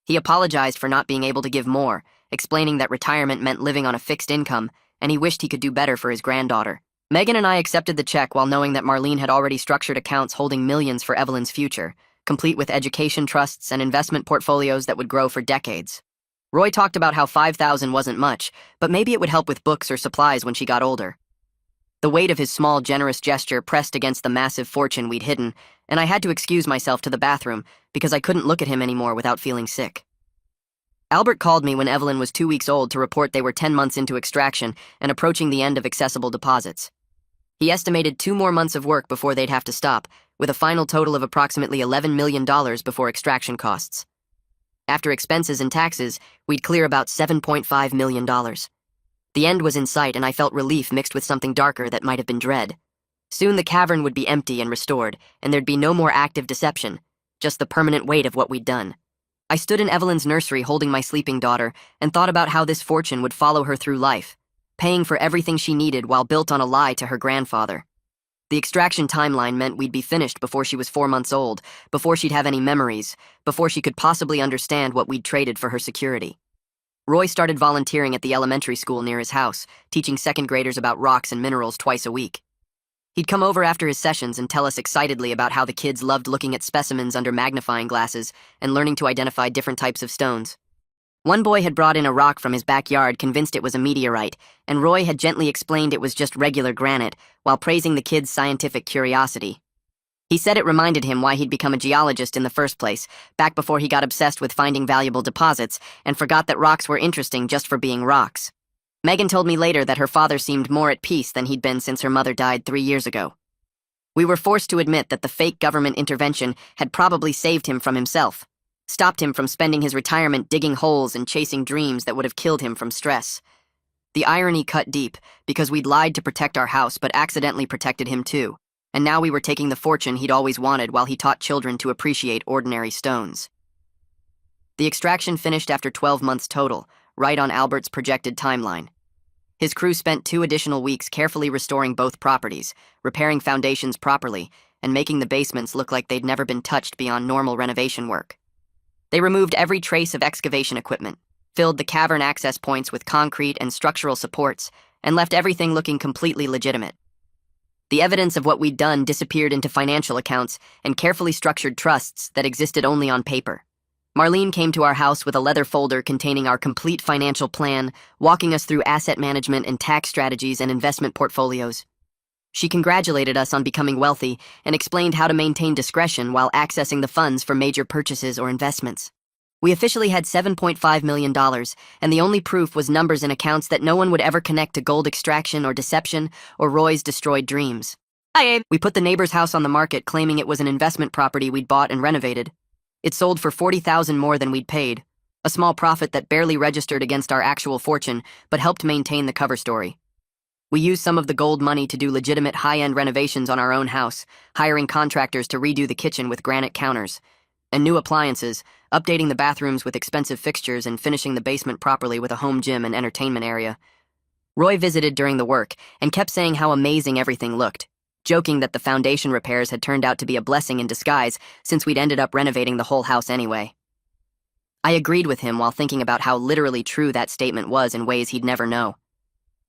He apologized for not being able to give more, explaining that retirement meant living on a fixed income, and he wished he could do better for his granddaughter. Megan and I accepted the check while knowing that Marlene had already structured accounts holding millions for Evelyn's future, complete with education trusts and investment portfolios that would grow for decades. Roy talked about how $5,000 wasn't much, but maybe it would help with books or supplies when she got older. The weight of his small, generous gesture pressed against the massive fortune we'd hidden, and I had to excuse myself to the bathroom because I couldn't look at him anymore without feeling sick. Albert called me when Evelyn was 2 weeks old to report they were 10 months into extraction and approaching the end of accessible deposits. He estimated 2 more months of work before they'd have to stop, with a final total of approximately $11 million before extraction costs. After expenses and taxes, we'd clear about $7.5 million. The end was in sight, and I felt relief mixed with something darker that might have been dread. Soon the cavern would be empty and restored, and there'd be no more active deception, just the permanent weight of what we'd done. I stood in Evelyn's nursery holding my sleeping daughter and thought about how this fortune would follow her through life, paying for everything she needed while built on a lie to her grandfather. The extraction timeline meant we'd be finished before she was 4 months old, before she'd have any memories, before she could possibly understand what we'd traded for her security. Roy started volunteering at the elementary school near his house, teaching second graders about rocks and minerals twice a week. He'd come over after his sessions and tell us excitedly about how the kids loved looking at specimens under magnifying glasses and learning to identify different types of stones. One boy had brought in a rock from his backyard convinced it was a meteorite, and Roy had gently explained it was just regular granite while praising the kid's scientific curiosity. He said it reminded him why he'd become a geologist in the first place, back before he got obsessed with finding valuable deposits and forgot that rocks were interesting just for being rocks. Megan told me later that her father seemed more at peace than he'd been since her mother died 3 years ago. We were forced to admit that the fake government intervention had probably saved him from himself, stopped him from spending his retirement digging holes and chasing dreams that would have killed him from stress. The irony cut deep, because we'd lied to protect our house but accidentally protected him too, and now we were taking the fortune he'd always wanted while he taught children to appreciate ordinary stones. The extraction finished after 12 months total, right on Albert's projected timeline. His crew spent 2 additional weeks carefully restoring both properties, repairing foundations properly, and making the basements look like they'd never been touched beyond normal renovation work. They removed every trace of excavation equipment, filled the cavern access points with concrete and structural supports, and left everything looking completely legitimate. The evidence of what we'd done disappeared into financial accounts and carefully structured trusts that existed only on paper. Marlene came to our house with a leather folder containing our complete financial plan, walking us through asset management and tax strategies and investment portfolios. She congratulated us on becoming wealthy and explained how to maintain discretion while accessing the funds for major purchases or investments. We officially had $7.5 million, and the only proof was numbers in accounts that no one would ever connect to gold extraction or deception or Roy's destroyed dreams. We put the neighbor's house on the market, claiming it was an investment property we'd bought and renovated. It sold for $40,000 more than we'd paid, a small profit that barely registered against our actual fortune, but helped maintain the cover story. We used some of the gold money to do legitimate high-end renovations on our own house, hiring contractors to redo the kitchen with granite counters and new appliances, updating the bathrooms with expensive fixtures, and finishing the basement properly with a home gym and entertainment area. Roy visited during the work and kept saying how amazing everything looked, joking that the foundation repairs had turned out to be a blessing in disguise since we'd ended up renovating the whole house anyway. I agreed with him while thinking about how literally true that statement was in ways he'd never know.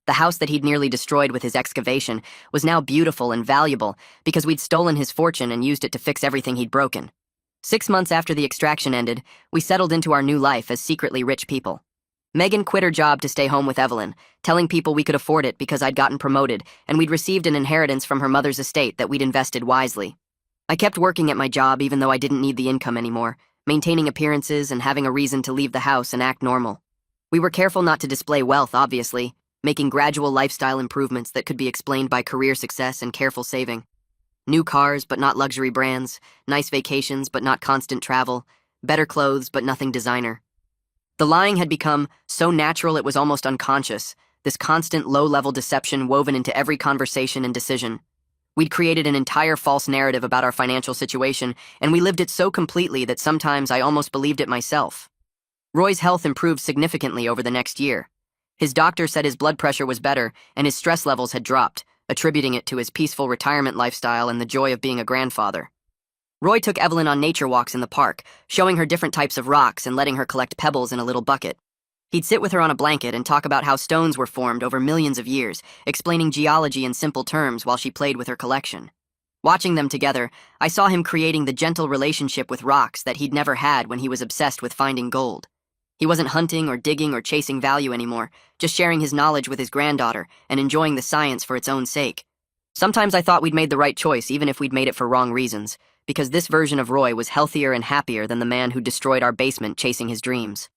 The house that he'd nearly destroyed with his excavation was now beautiful and valuable because we'd stolen his fortune and used it to fix everything he'd broken. 6 months after the extraction ended, we settled into our new life as secretly rich people. Megan quit her job to stay home with Evelyn, telling people we could afford it because I'd gotten promoted and we'd received an inheritance from her mother's estate that we'd invested wisely. I kept working at my job even though I didn't need the income anymore, maintaining appearances and having a reason to leave the house and act normal. We were careful not to display wealth, obviously, making gradual lifestyle improvements that could be explained by career success and careful saving. New cars, but not luxury brands, nice vacations, but not constant travel, better clothes, but nothing designer. The lying had become so natural it was almost unconscious, this constant low-level deception woven into every conversation and decision. We'd created an entire false narrative about our financial situation, and we lived it so completely that sometimes I almost believed it myself. Roy's health improved significantly over the next year. His doctor said his blood pressure was better and his stress levels had dropped, attributing it to his peaceful retirement lifestyle and the joy of being a grandfather. Roy took Evelyn on nature walks in the park, showing her different types of rocks and letting her collect pebbles in a little bucket. He'd sit with her on a blanket and talk about how stones were formed over millions of years, explaining geology in simple terms while she played with her collection. Watching them together, I saw him creating the gentle relationship with rocks that he'd never had when he was obsessed with finding gold. He wasn't hunting or digging or chasing value anymore, just sharing his knowledge with his granddaughter and enjoying the science for its own sake. Sometimes I thought we'd made the right choice even if we'd made it for wrong reasons, because this version of Roy was healthier and happier than the man who destroyed our basement chasing his dreams.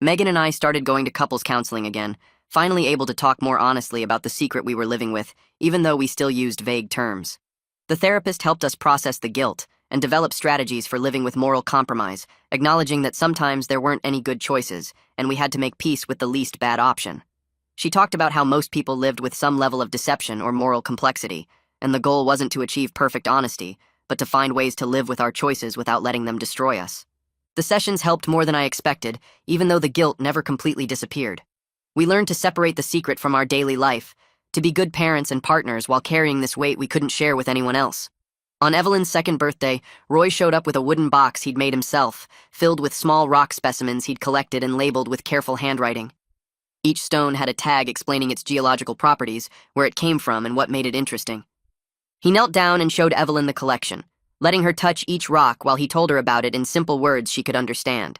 Megan and I started going to couples counseling again, finally able to talk more honestly about the secret we were living with, even though we still used vague terms. The therapist helped us process the guilt and develop strategies for living with moral compromise, acknowledging that sometimes there weren't any good choices, and we had to make peace with the least bad option. She talked about how most people lived with some level of deception or moral complexity, and the goal wasn't to achieve perfect honesty, but to find ways to live with our choices without letting them destroy us. The sessions helped more than I expected, even though the guilt never completely disappeared. We learned to separate the secret from our daily life, to be good parents and partners while carrying this weight we couldn't share with anyone else. On Evelyn's second birthday, Roy showed up with a wooden box he'd made himself, filled with small rock specimens he'd collected and labeled with careful handwriting. Each stone had a tag explaining its geological properties, where it came from, and what made it interesting. He knelt down and showed Evelyn the collection, letting her touch each rock while he told her about it in simple words she could understand.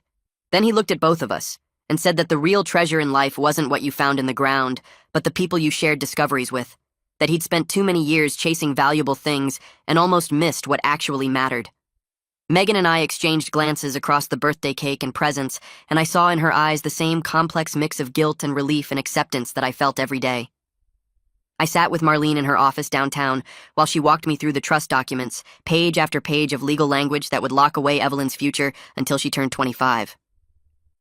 Then he looked at both of us and said that the real treasure in life wasn't what you found in the ground, but the people you shared discoveries with. That he'd spent too many years chasing valuable things and almost missed what actually mattered. Megan and I exchanged glances across the birthday cake and presents, and I saw in her eyes the same complex mix of guilt and relief and acceptance that I felt every day. I sat with Marlene in her office downtown while she walked me through the trust documents, page after page of legal language that would lock away Evelyn's future until she turned 25.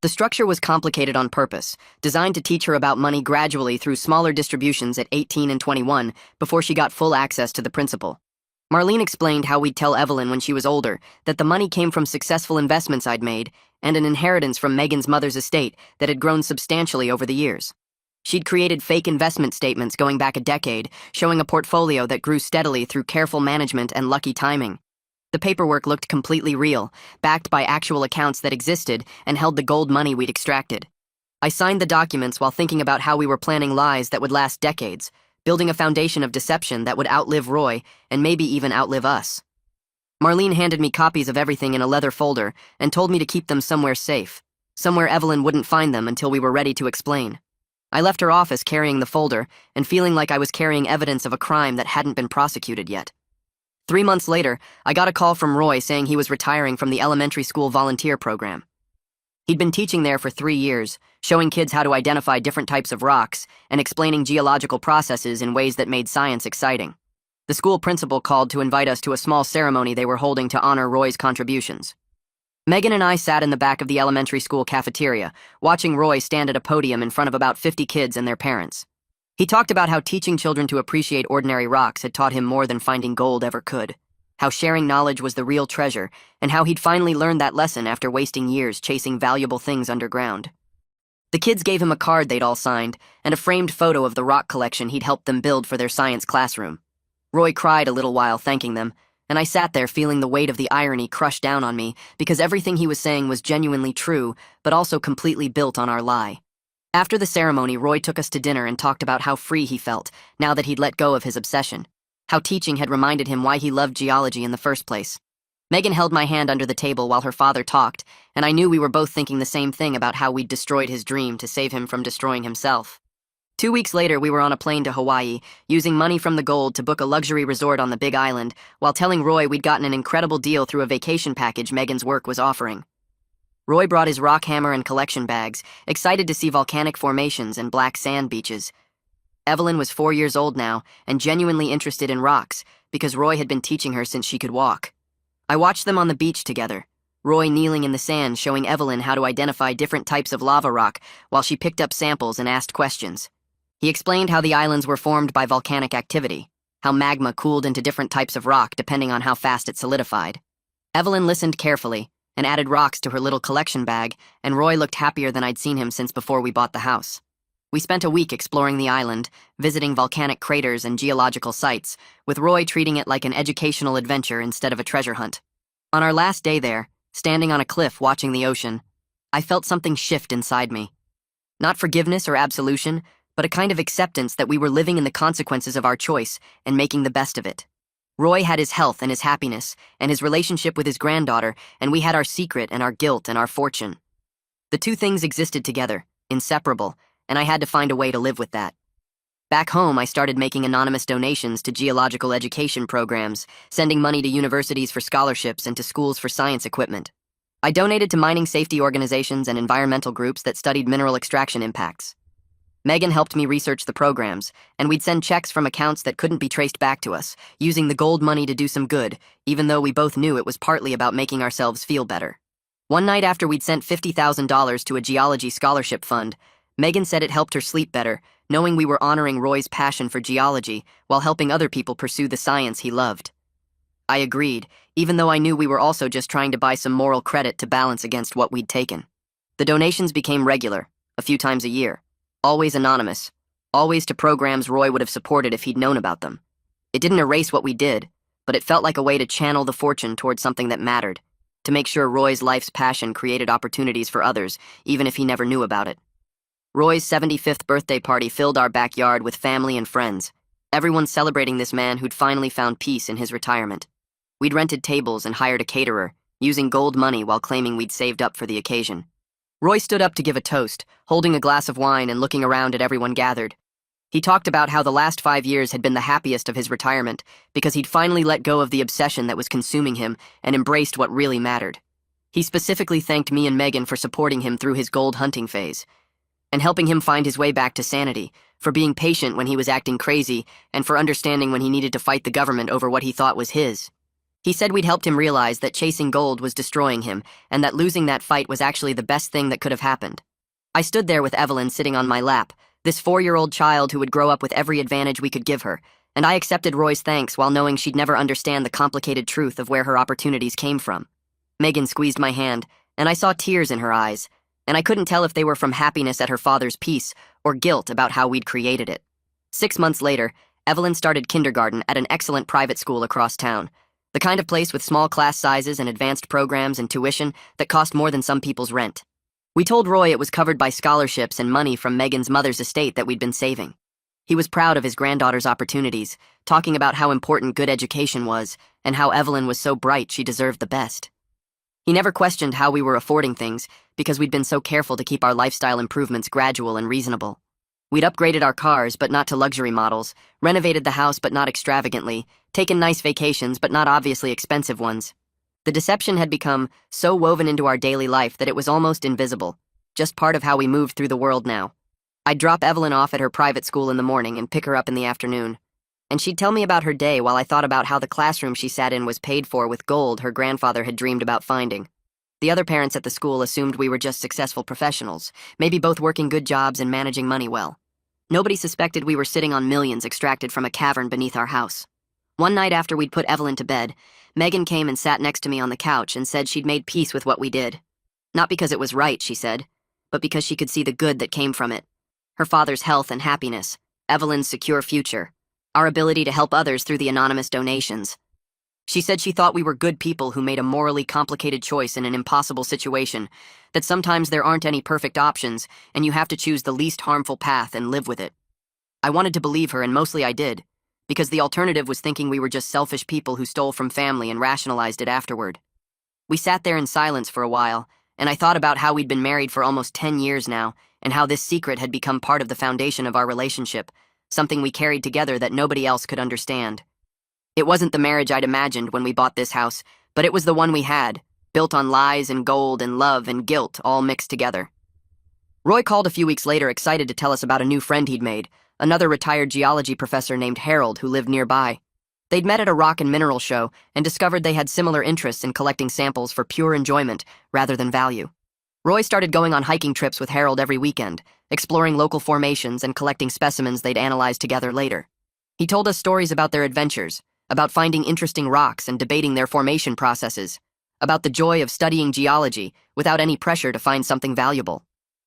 The structure was complicated on purpose, designed to teach her about money gradually through smaller distributions at 18 and 21 before she got full access to the principal. Marlene explained how we'd tell Evelyn when she was older that the money came from successful investments I'd made and an inheritance from Megan's mother's estate that had grown substantially over the years. She'd created fake investment statements going back a decade, showing a portfolio that grew steadily through careful management and lucky timing. The paperwork looked completely real, backed by actual accounts that existed and held the gold money we'd extracted. I signed the documents while thinking about how we were planning lies that would last decades, building a foundation of deception that would outlive Roy and maybe even outlive us. Marlene handed me copies of everything in a leather folder and told me to keep them somewhere safe, somewhere Evelyn wouldn't find them until we were ready to explain. I left her office carrying the folder and feeling like I was carrying evidence of a crime that hadn't been prosecuted yet. 3 months later, I got a call from Roy saying he was retiring from the elementary school volunteer program. He'd been teaching there for 3 years, showing kids how to identify different types of rocks and explaining geological processes in ways that made science exciting. The school principal called to invite us to a small ceremony they were holding to honor Roy's contributions. Megan and I sat in the back of the elementary school cafeteria, watching Roy stand at a podium in front of about 50 kids and their parents. He talked about how teaching children to appreciate ordinary rocks had taught him more than finding gold ever could, how sharing knowledge was the real treasure, and how he'd finally learned that lesson after wasting years chasing valuable things underground. The kids gave him a card they'd all signed and a framed photo of the rock collection he'd helped them build for their science classroom. Roy cried a little while thanking them, and I sat there feeling the weight of the irony crush down on me because everything he was saying was genuinely true, but also completely built on our lie. After the ceremony, Roy took us to dinner and talked about how free he felt now that he'd let go of his obsession, how teaching had reminded him why he loved geology in the first place. Megan held my hand under the table while her father talked, and I knew we were both thinking the same thing about how we'd destroyed his dream to save him from destroying himself. 2 weeks later, we were on a plane to Hawaii, using money from the gold to book a luxury resort on the Big Island, while telling Roy we'd gotten an incredible deal through a vacation package Megan's work was offering. Roy brought his rock hammer and collection bags, excited to see volcanic formations and black sand beaches. Evelyn was 4 years old now, and genuinely interested in rocks, because Roy had been teaching her since she could walk. I watched them on the beach together, Roy kneeling in the sand showing Evelyn how to identify different types of lava rock while she picked up samples and asked questions. He explained how the islands were formed by volcanic activity, how magma cooled into different types of rock depending on how fast it solidified. Evelyn listened carefully and added rocks to her little collection bag, and Roy looked happier than I'd seen him since before we bought the house. We spent a week exploring the island, visiting volcanic craters and geological sites, with Roy treating it like an educational adventure instead of a treasure hunt. On our last day there, standing on a cliff watching the ocean, I felt something shift inside me. Not forgiveness or absolution, but a kind of acceptance that we were living in the consequences of our choice and making the best of it. Roy had his health and his happiness, and his relationship with his granddaughter, and we had our secret and our guilt and our fortune. The two things existed together, inseparable, and I had to find a way to live with that. Back home, I started making anonymous donations to geological education programs, sending money to universities for scholarships and to schools for science equipment. I donated to mining safety organizations and environmental groups that studied mineral extraction impacts. Megan helped me research the programs, and we'd send checks from accounts that couldn't be traced back to us, using the gold money to do some good, even though we both knew it was partly about making ourselves feel better. One night after we'd sent $50,000 to a geology scholarship fund, Megan said it helped her sleep better, knowing we were honoring Roy's passion for geology while helping other people pursue the science he loved. I agreed, even though I knew we were also just trying to buy some moral credit to balance against what we'd taken. The donations became regular, a few times a year. Always anonymous, always to programs Roy would have supported if he'd known about them. It didn't erase what we did, but it felt like a way to channel the fortune towards something that mattered, to make sure Roy's life's passion created opportunities for others, even if he never knew about it. Roy's 75th birthday party filled our backyard with family and friends, everyone celebrating this man who'd finally found peace in his retirement. We'd rented tables and hired a caterer, using gold money while claiming we'd saved up for the occasion. Roy stood up to give a toast, holding a glass of wine and looking around at everyone gathered. He talked about how the last 5 years had been the happiest of his retirement because he'd finally let go of the obsession that was consuming him and embraced what really mattered. He specifically thanked me and Megan for supporting him through his gold hunting phase and helping him find his way back to sanity, for being patient when he was acting crazy, and for understanding when he needed to fight the government over what he thought was his. He said we'd helped him realize that chasing gold was destroying him, and that losing that fight was actually the best thing that could have happened. I stood there with Evelyn sitting on my lap, this 4-year-old child who would grow up with every advantage we could give her, and I accepted Roy's thanks while knowing she'd never understand the complicated truth of where her opportunities came from. Megan squeezed my hand, and I saw tears in her eyes, and I couldn't tell if they were from happiness at her father's peace or guilt about how we'd created it. 6 months later, Evelyn started kindergarten at an excellent private school across town, the kind of place with small class sizes and advanced programs and tuition that cost more than some people's rent. We told Roy it was covered by scholarships and money from Megan's mother's estate that we'd been saving. He was proud of his granddaughter's opportunities, talking about how important good education was and how Evelyn was so bright she deserved the best. He never questioned how we were affording things because we'd been so careful to keep our lifestyle improvements gradual and reasonable. We'd upgraded our cars, but not to luxury models, renovated the house, but not extravagantly, taken nice vacations, but not obviously expensive ones. The deception had become so woven into our daily life that it was almost invisible, just part of how we moved through the world now. I'd drop Evelyn off at her private school in the morning and pick her up in the afternoon. And she'd tell me about her day while I thought about how the classroom she sat in was paid for with gold her grandfather had dreamed about finding. The other parents at the school assumed we were just successful professionals, maybe both working good jobs and managing money well. Nobody suspected we were sitting on millions extracted from a cavern beneath our house. One night after we'd put Evelyn to bed, Megan came and sat next to me on the couch and said she'd made peace with what we did. Not because it was right, she said, but because she could see the good that came from it. Her father's health and happiness, Evelyn's secure future, our ability to help others through the anonymous donations. She said she thought we were good people who made a morally complicated choice in an impossible situation, that sometimes there aren't any perfect options and you have to choose the least harmful path and live with it. I wanted to believe her, and mostly I did, because the alternative was thinking we were just selfish people who stole from family and rationalized it afterward. We sat there in silence for a while, and I thought about how we'd been married for almost 10 years now, and how this secret had become part of the foundation of our relationship, something we carried together that nobody else could understand. It wasn't the marriage I'd imagined when we bought this house, but it was the one we had, built on lies and gold and love and guilt all mixed together. Roy called a few weeks later, excited to tell us about a new friend he'd made, another retired geology professor named Harold who lived nearby. They'd met at a rock and mineral show and discovered they had similar interests in collecting samples for pure enjoyment rather than value. Roy started going on hiking trips with Harold every weekend, exploring local formations and collecting specimens they'd analyze together later. He told us stories about their adventures, about finding interesting rocks and debating their formation processes, about the joy of studying geology without any pressure to find something valuable.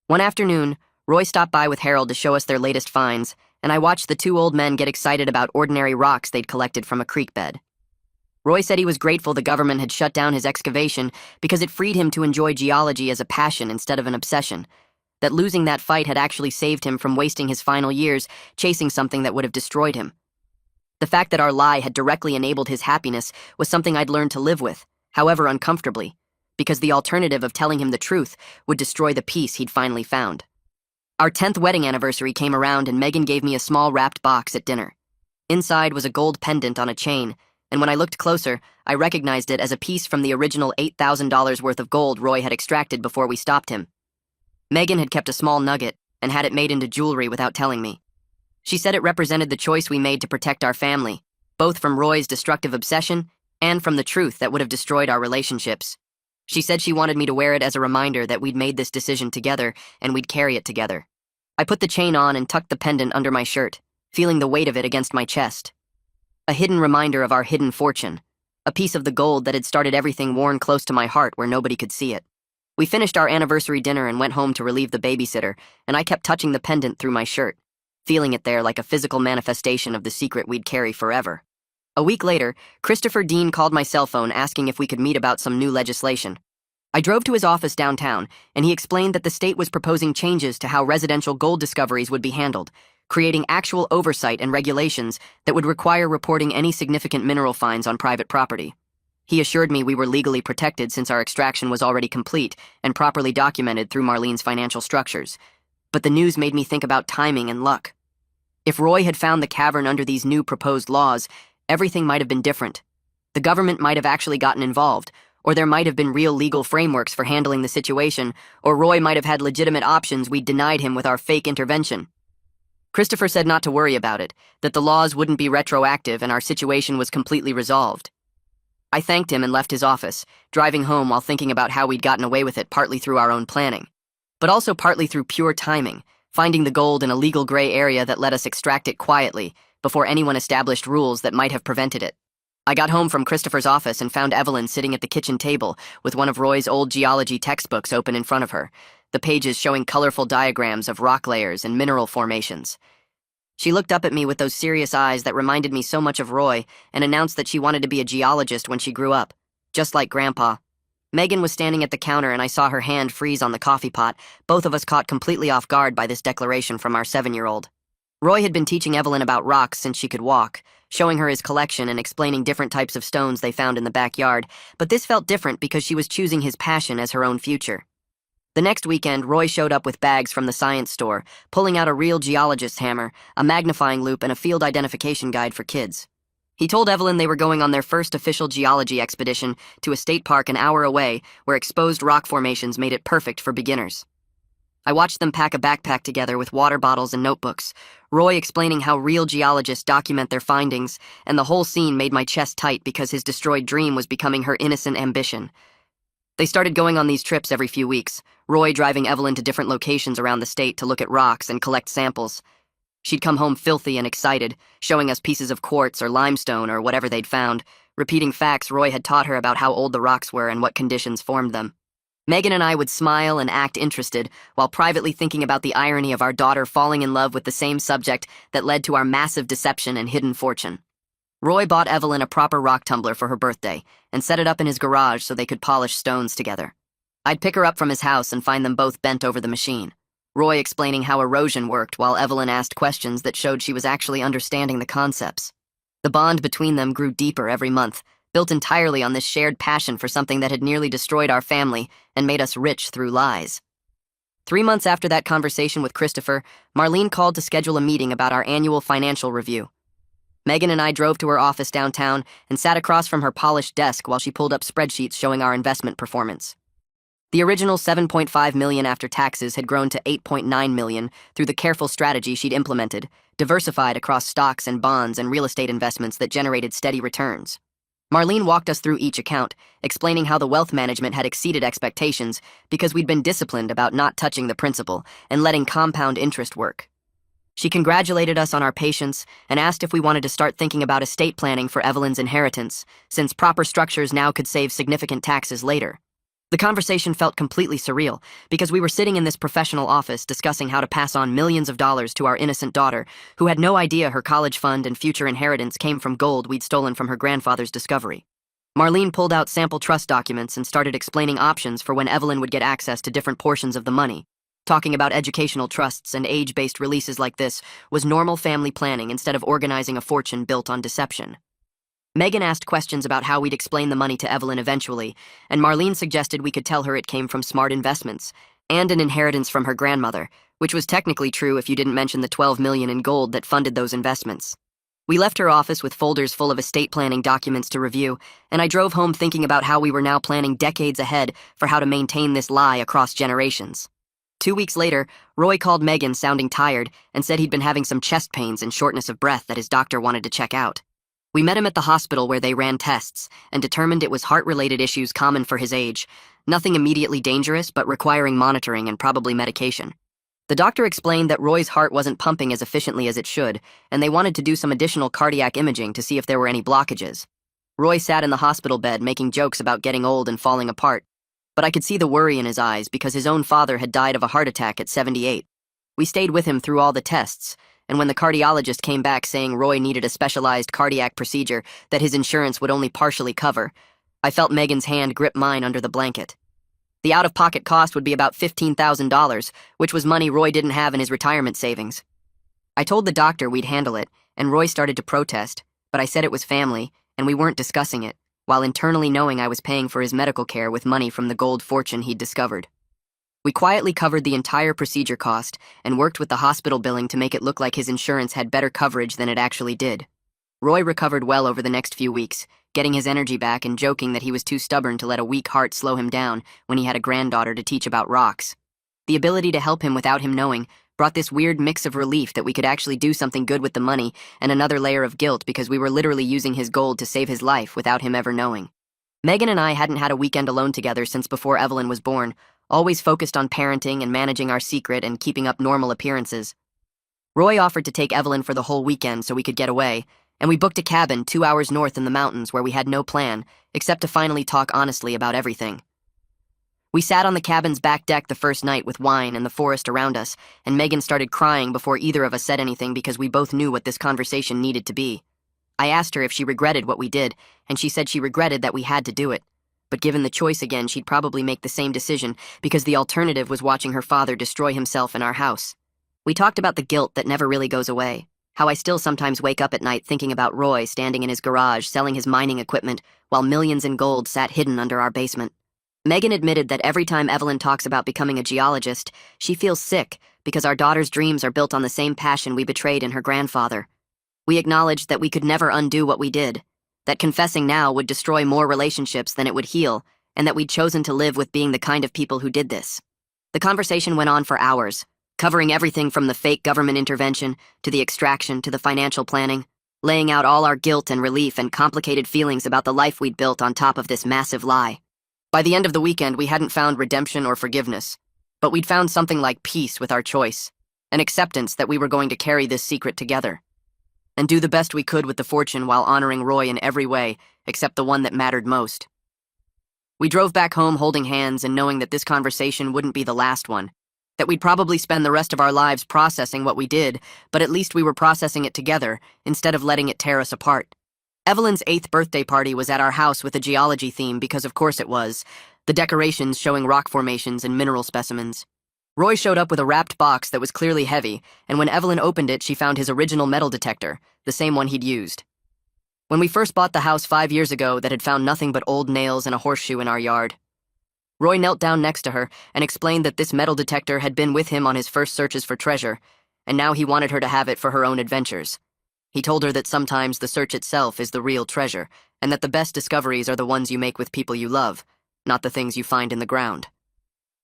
One afternoon, Roy stopped by with Harold to show us their latest finds, and I watched the two old men get excited about ordinary rocks they'd collected from a creek bed. Roy said he was grateful the government had shut down his excavation because it freed him to enjoy geology as a passion instead of an obsession, that losing that fight had actually saved him from wasting his final years chasing something that would have destroyed him. The fact that our lie had directly enabled his happiness was something I'd learned to live with, however uncomfortably, because the alternative of telling him the truth would destroy the peace he'd finally found. Our 10th wedding anniversary came around and Megan gave me a small wrapped box at dinner. Inside was a gold pendant on a chain, and when I looked closer, I recognized it as a piece from the original $8,000 worth of gold Roy had extracted before we stopped him. Megan had kept a small nugget and had it made into jewelry without telling me. She said it represented the choice we made to protect our family, both from Roy's destructive obsession and from the truth that would have destroyed our relationships. She said she wanted me to wear it as a reminder that we'd made this decision together and we'd carry it together. I put the chain on and tucked the pendant under my shirt, feeling the weight of it against my chest. A hidden reminder of our hidden fortune, a piece of the gold that had started everything worn close to my heart where nobody could see it. We finished our anniversary dinner and went home to relieve the babysitter, and I kept touching the pendant through my shirt, feeling it there like a physical manifestation of the secret we'd carry forever. A week later, Christopher Dean called my cell phone asking if we could meet about some new legislation. I drove to his office downtown, and he explained that the state was proposing changes to how residential gold discoveries would be handled, creating actual oversight and regulations that would require reporting any significant mineral finds on private property. He assured me we were legally protected since our extraction was already complete and properly documented through Marlene's financial structures. But the news made me think about timing and luck. If Roy had found the cavern under these new proposed laws, everything might have been different. The government might have actually gotten involved, or there might have been real legal frameworks for handling the situation, or Roy might have had legitimate options we'd denied him with our fake intervention. Christopher said not to worry about it, that the laws wouldn't be retroactive and our situation was completely resolved. I thanked him and left his office, driving home while thinking about how we'd gotten away with it partly through our own planning, but also partly through pure timing, finding the gold in a legal gray area that let us extract it quietly, before anyone established rules that might have prevented it. I got home from Christopher's office and found Evelyn sitting at the kitchen table with one of Roy's old geology textbooks open in front of her, the pages showing colorful diagrams of rock layers and mineral formations. She looked up at me with those serious eyes that reminded me so much of Roy and announced that she wanted to be a geologist when she grew up, just like Grandpa. Megan was standing at the counter and I saw her hand freeze on the coffee pot, both of us caught completely off guard by this declaration from our 7-year-old. Roy had been teaching Evelyn about rocks since she could walk, showing her his collection and explaining different types of stones they found in the backyard, but this felt different because she was choosing his passion as her own future. The next weekend, Roy showed up with bags from the science store, pulling out a real geologist's hammer, a magnifying loupe, and a field identification guide for kids. He told Evelyn they were going on their first official geology expedition to a state park an hour away where exposed rock formations made it perfect for beginners. I watched them pack a backpack together with water bottles and notebooks, Roy explaining how real geologists document their findings, and the whole scene made my chest tight because his destroyed dream was becoming her innocent ambition. They started going on these trips every few weeks, Roy driving Evelyn to different locations around the state to look at rocks and collect samples. She'd come home filthy and excited, showing us pieces of quartz or limestone or whatever they'd found, repeating facts Roy had taught her about how old the rocks were and what conditions formed them. Megan and I would smile and act interested, while privately thinking about the irony of our daughter falling in love with the same subject that led to our massive deception and hidden fortune. Roy bought Evelyn a proper rock tumbler for her birthday and set it up in his garage so they could polish stones together. I'd pick her up from his house and find them both bent over the machine, Roy explaining how erosion worked while Evelyn asked questions that showed she was actually understanding the concepts. The bond between them grew deeper every month, built entirely on this shared passion for something that had nearly destroyed our family and made us rich through lies. 3 months after that conversation with Christopher, Marlene called to schedule a meeting about our annual financial review. Megan and I drove to her office downtown and sat across from her polished desk while she pulled up spreadsheets showing our investment performance. The original $7.5 million after taxes had grown to $8.9 million through the careful strategy she'd implemented, diversified across stocks and bonds and real estate investments that generated steady returns. Marlene walked us through each account, explaining how the wealth management had exceeded expectations because we'd been disciplined about not touching the principal and letting compound interest work. She congratulated us on our patience and asked if we wanted to start thinking about estate planning for Evelyn's inheritance, since proper structures now could save significant taxes later. The conversation felt completely surreal because we were sitting in this professional office discussing how to pass on millions of dollars to our innocent daughter, who had no idea her college fund and future inheritance came from gold we'd stolen from her grandfather's discovery. Marlene pulled out sample trust documents and started explaining options for when Evelyn would get access to different portions of the money. Talking about educational trusts and age-based releases like this was normal family planning instead of organizing a fortune built on deception. Megan asked questions about how we'd explain the money to Evelyn eventually, and Marlene suggested we could tell her it came from smart investments and an inheritance from her grandmother, which was technically true if you didn't mention the $12 million in gold that funded those investments. We left her office with folders full of estate planning documents to review, and I drove home thinking about how we were now planning decades ahead for how to maintain this lie across generations. 2 weeks later, Roy called Megan sounding tired and said he'd been having some chest pains and shortness of breath that his doctor wanted to check out. We met him at the hospital where they ran tests and determined it was heart-related issues common for his age, nothing immediately dangerous but requiring monitoring and probably medication. The doctor explained that Roy's heart wasn't pumping as efficiently as it should, and they wanted to do some additional cardiac imaging to see if there were any blockages. Roy sat in the hospital bed making jokes about getting old and falling apart, but I could see the worry in his eyes because his own father had died of a heart attack at 78. We stayed with him through all the tests, and when the cardiologist came back saying Roy needed a specialized cardiac procedure that his insurance would only partially cover, I felt Megan's hand grip mine under the blanket. The out-of-pocket cost would be about $15,000, which was money Roy didn't have in his retirement savings. I told the doctor we'd handle it, and Roy started to protest, but I said it was family, and we weren't discussing it, while internally knowing I was paying for his medical care with money from the gold fortune he'd discovered. We quietly covered the entire procedure cost and worked with the hospital billing to make it look like his insurance had better coverage than it actually did. Roy recovered well over the next few weeks, getting his energy back and joking that he was too stubborn to let a weak heart slow him down when he had a granddaughter to teach about rocks. The ability to help him without him knowing brought this weird mix of relief that we could actually do something good with the money and another layer of guilt because we were literally using his gold to save his life without him ever knowing. Megan and I hadn't had a weekend alone together since before Evelyn was born, always focused on parenting and managing our secret and keeping up normal appearances. Roy offered to take Evelyn for the whole weekend so we could get away, and we booked a cabin 2 hours north in the mountains where we had no plan, except to finally talk honestly about everything. We sat on the cabin's back deck the first night with wine and the forest around us, and Megan started crying before either of us said anything because we both knew what this conversation needed to be. I asked her if she regretted what we did, and she said she regretted that we had to do it. But given the choice again, she'd probably make the same decision because the alternative was watching her father destroy himself in our house. We talked about the guilt that never really goes away, how I still sometimes wake up at night thinking about Roy standing in his garage selling his mining equipment while millions in gold sat hidden under our basement. Megan admitted that every time Evelyn talks about becoming a geologist, she feels sick because our daughter's dreams are built on the same passion we betrayed in her grandfather. We acknowledged that we could never undo what we did, that confessing now would destroy more relationships than it would heal, and that we'd chosen to live with being the kind of people who did this. The conversation went on for hours, covering everything from the fake government intervention to the extraction to the financial planning, laying out all our guilt and relief and complicated feelings about the life we'd built on top of this massive lie. By the end of the weekend, we hadn't found redemption or forgiveness, but we'd found something like peace with our choice, an acceptance that we were going to carry this secret together, and do the best we could with the fortune while honoring Roy in every way except the one that mattered most. We drove back home holding hands and knowing that this conversation wouldn't be the last one, that we'd probably spend the rest of our lives processing what we did, but at least we were processing it together instead of letting it tear us apart. Evelyn's 8th birthday party was at our house with a geology theme because of course it was, the decorations showing rock formations and mineral specimens. Roy showed up with a wrapped box that was clearly heavy, and when Evelyn opened it, she found his original metal detector, the same one he'd used. When we first bought the house 5 years ago that had found nothing but old nails and a horseshoe in our yard. Roy knelt down next to her and explained that this metal detector had been with him on his first searches for treasure, and now he wanted her to have it for her own adventures. He told her that sometimes the search itself is the real treasure, and that the best discoveries are the ones you make with people you love, not the things you find in the ground.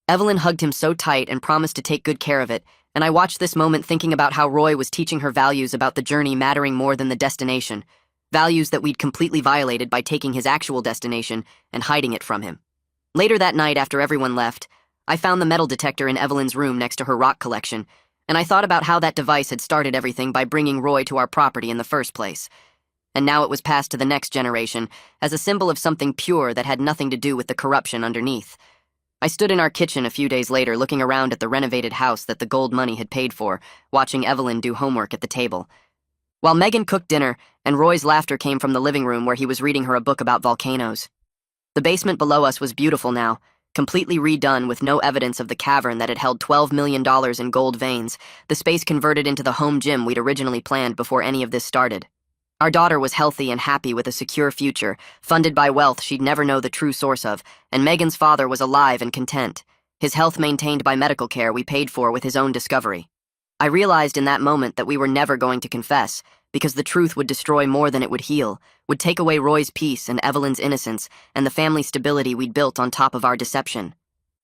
Evelyn hugged him so tight and promised to take good care of it, and I watched this moment thinking about how Roy was teaching her values about the journey mattering more than the destination, values that we'd completely violated by taking his actual destination and hiding it from him. Later that night, after everyone left, I found the metal detector in Evelyn's room next to her rock collection, and I thought about how that device had started everything by bringing Roy to our property in the first place. And now it was passed to the next generation as a symbol of something pure that had nothing to do with the corruption underneath. I stood in our kitchen a few days later looking around at the renovated house that the gold money had paid for, watching Evelyn do homework at the table. While Megan cooked dinner, and Roy's laughter came from the living room where he was reading her a book about volcanoes. The basement below us was beautiful now, completely redone with no evidence of the cavern that had held $12 million in gold veins, the space converted into the home gym we'd originally planned before any of this started. Our daughter was healthy and happy with a secure future, funded by wealth she'd never know the true source of, and Megan's father was alive and content, his health maintained by medical care we paid for with his own discovery. I realized in that moment that we were never going to confess, because the truth would destroy more than it would heal, would take away Roy's peace and Evelyn's innocence, and the family stability we'd built on top of our deception.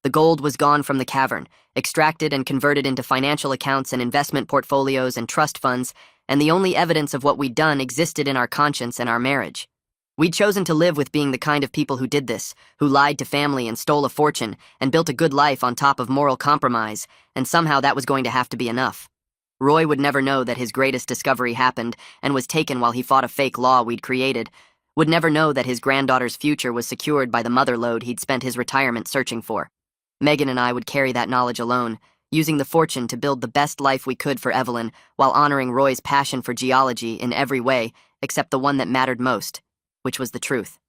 The gold was gone from the cavern, extracted and converted into financial accounts and investment portfolios and trust funds, and the only evidence of what we'd done existed in our conscience and our marriage. We'd chosen to live with being the kind of people who did this, who lied to family and stole a fortune, and built a good life on top of moral compromise, and somehow that was going to have to be enough. Roy would never know that his greatest discovery happened and was taken while he fought a fake law we'd created, would never know that his granddaughter's future was secured by the motherlode he'd spent his retirement searching for. Megan and I would carry that knowledge alone, using the fortune to build the best life we could for Evelyn while honoring Roy's passion for geology in every way except the one that mattered most, which was the truth.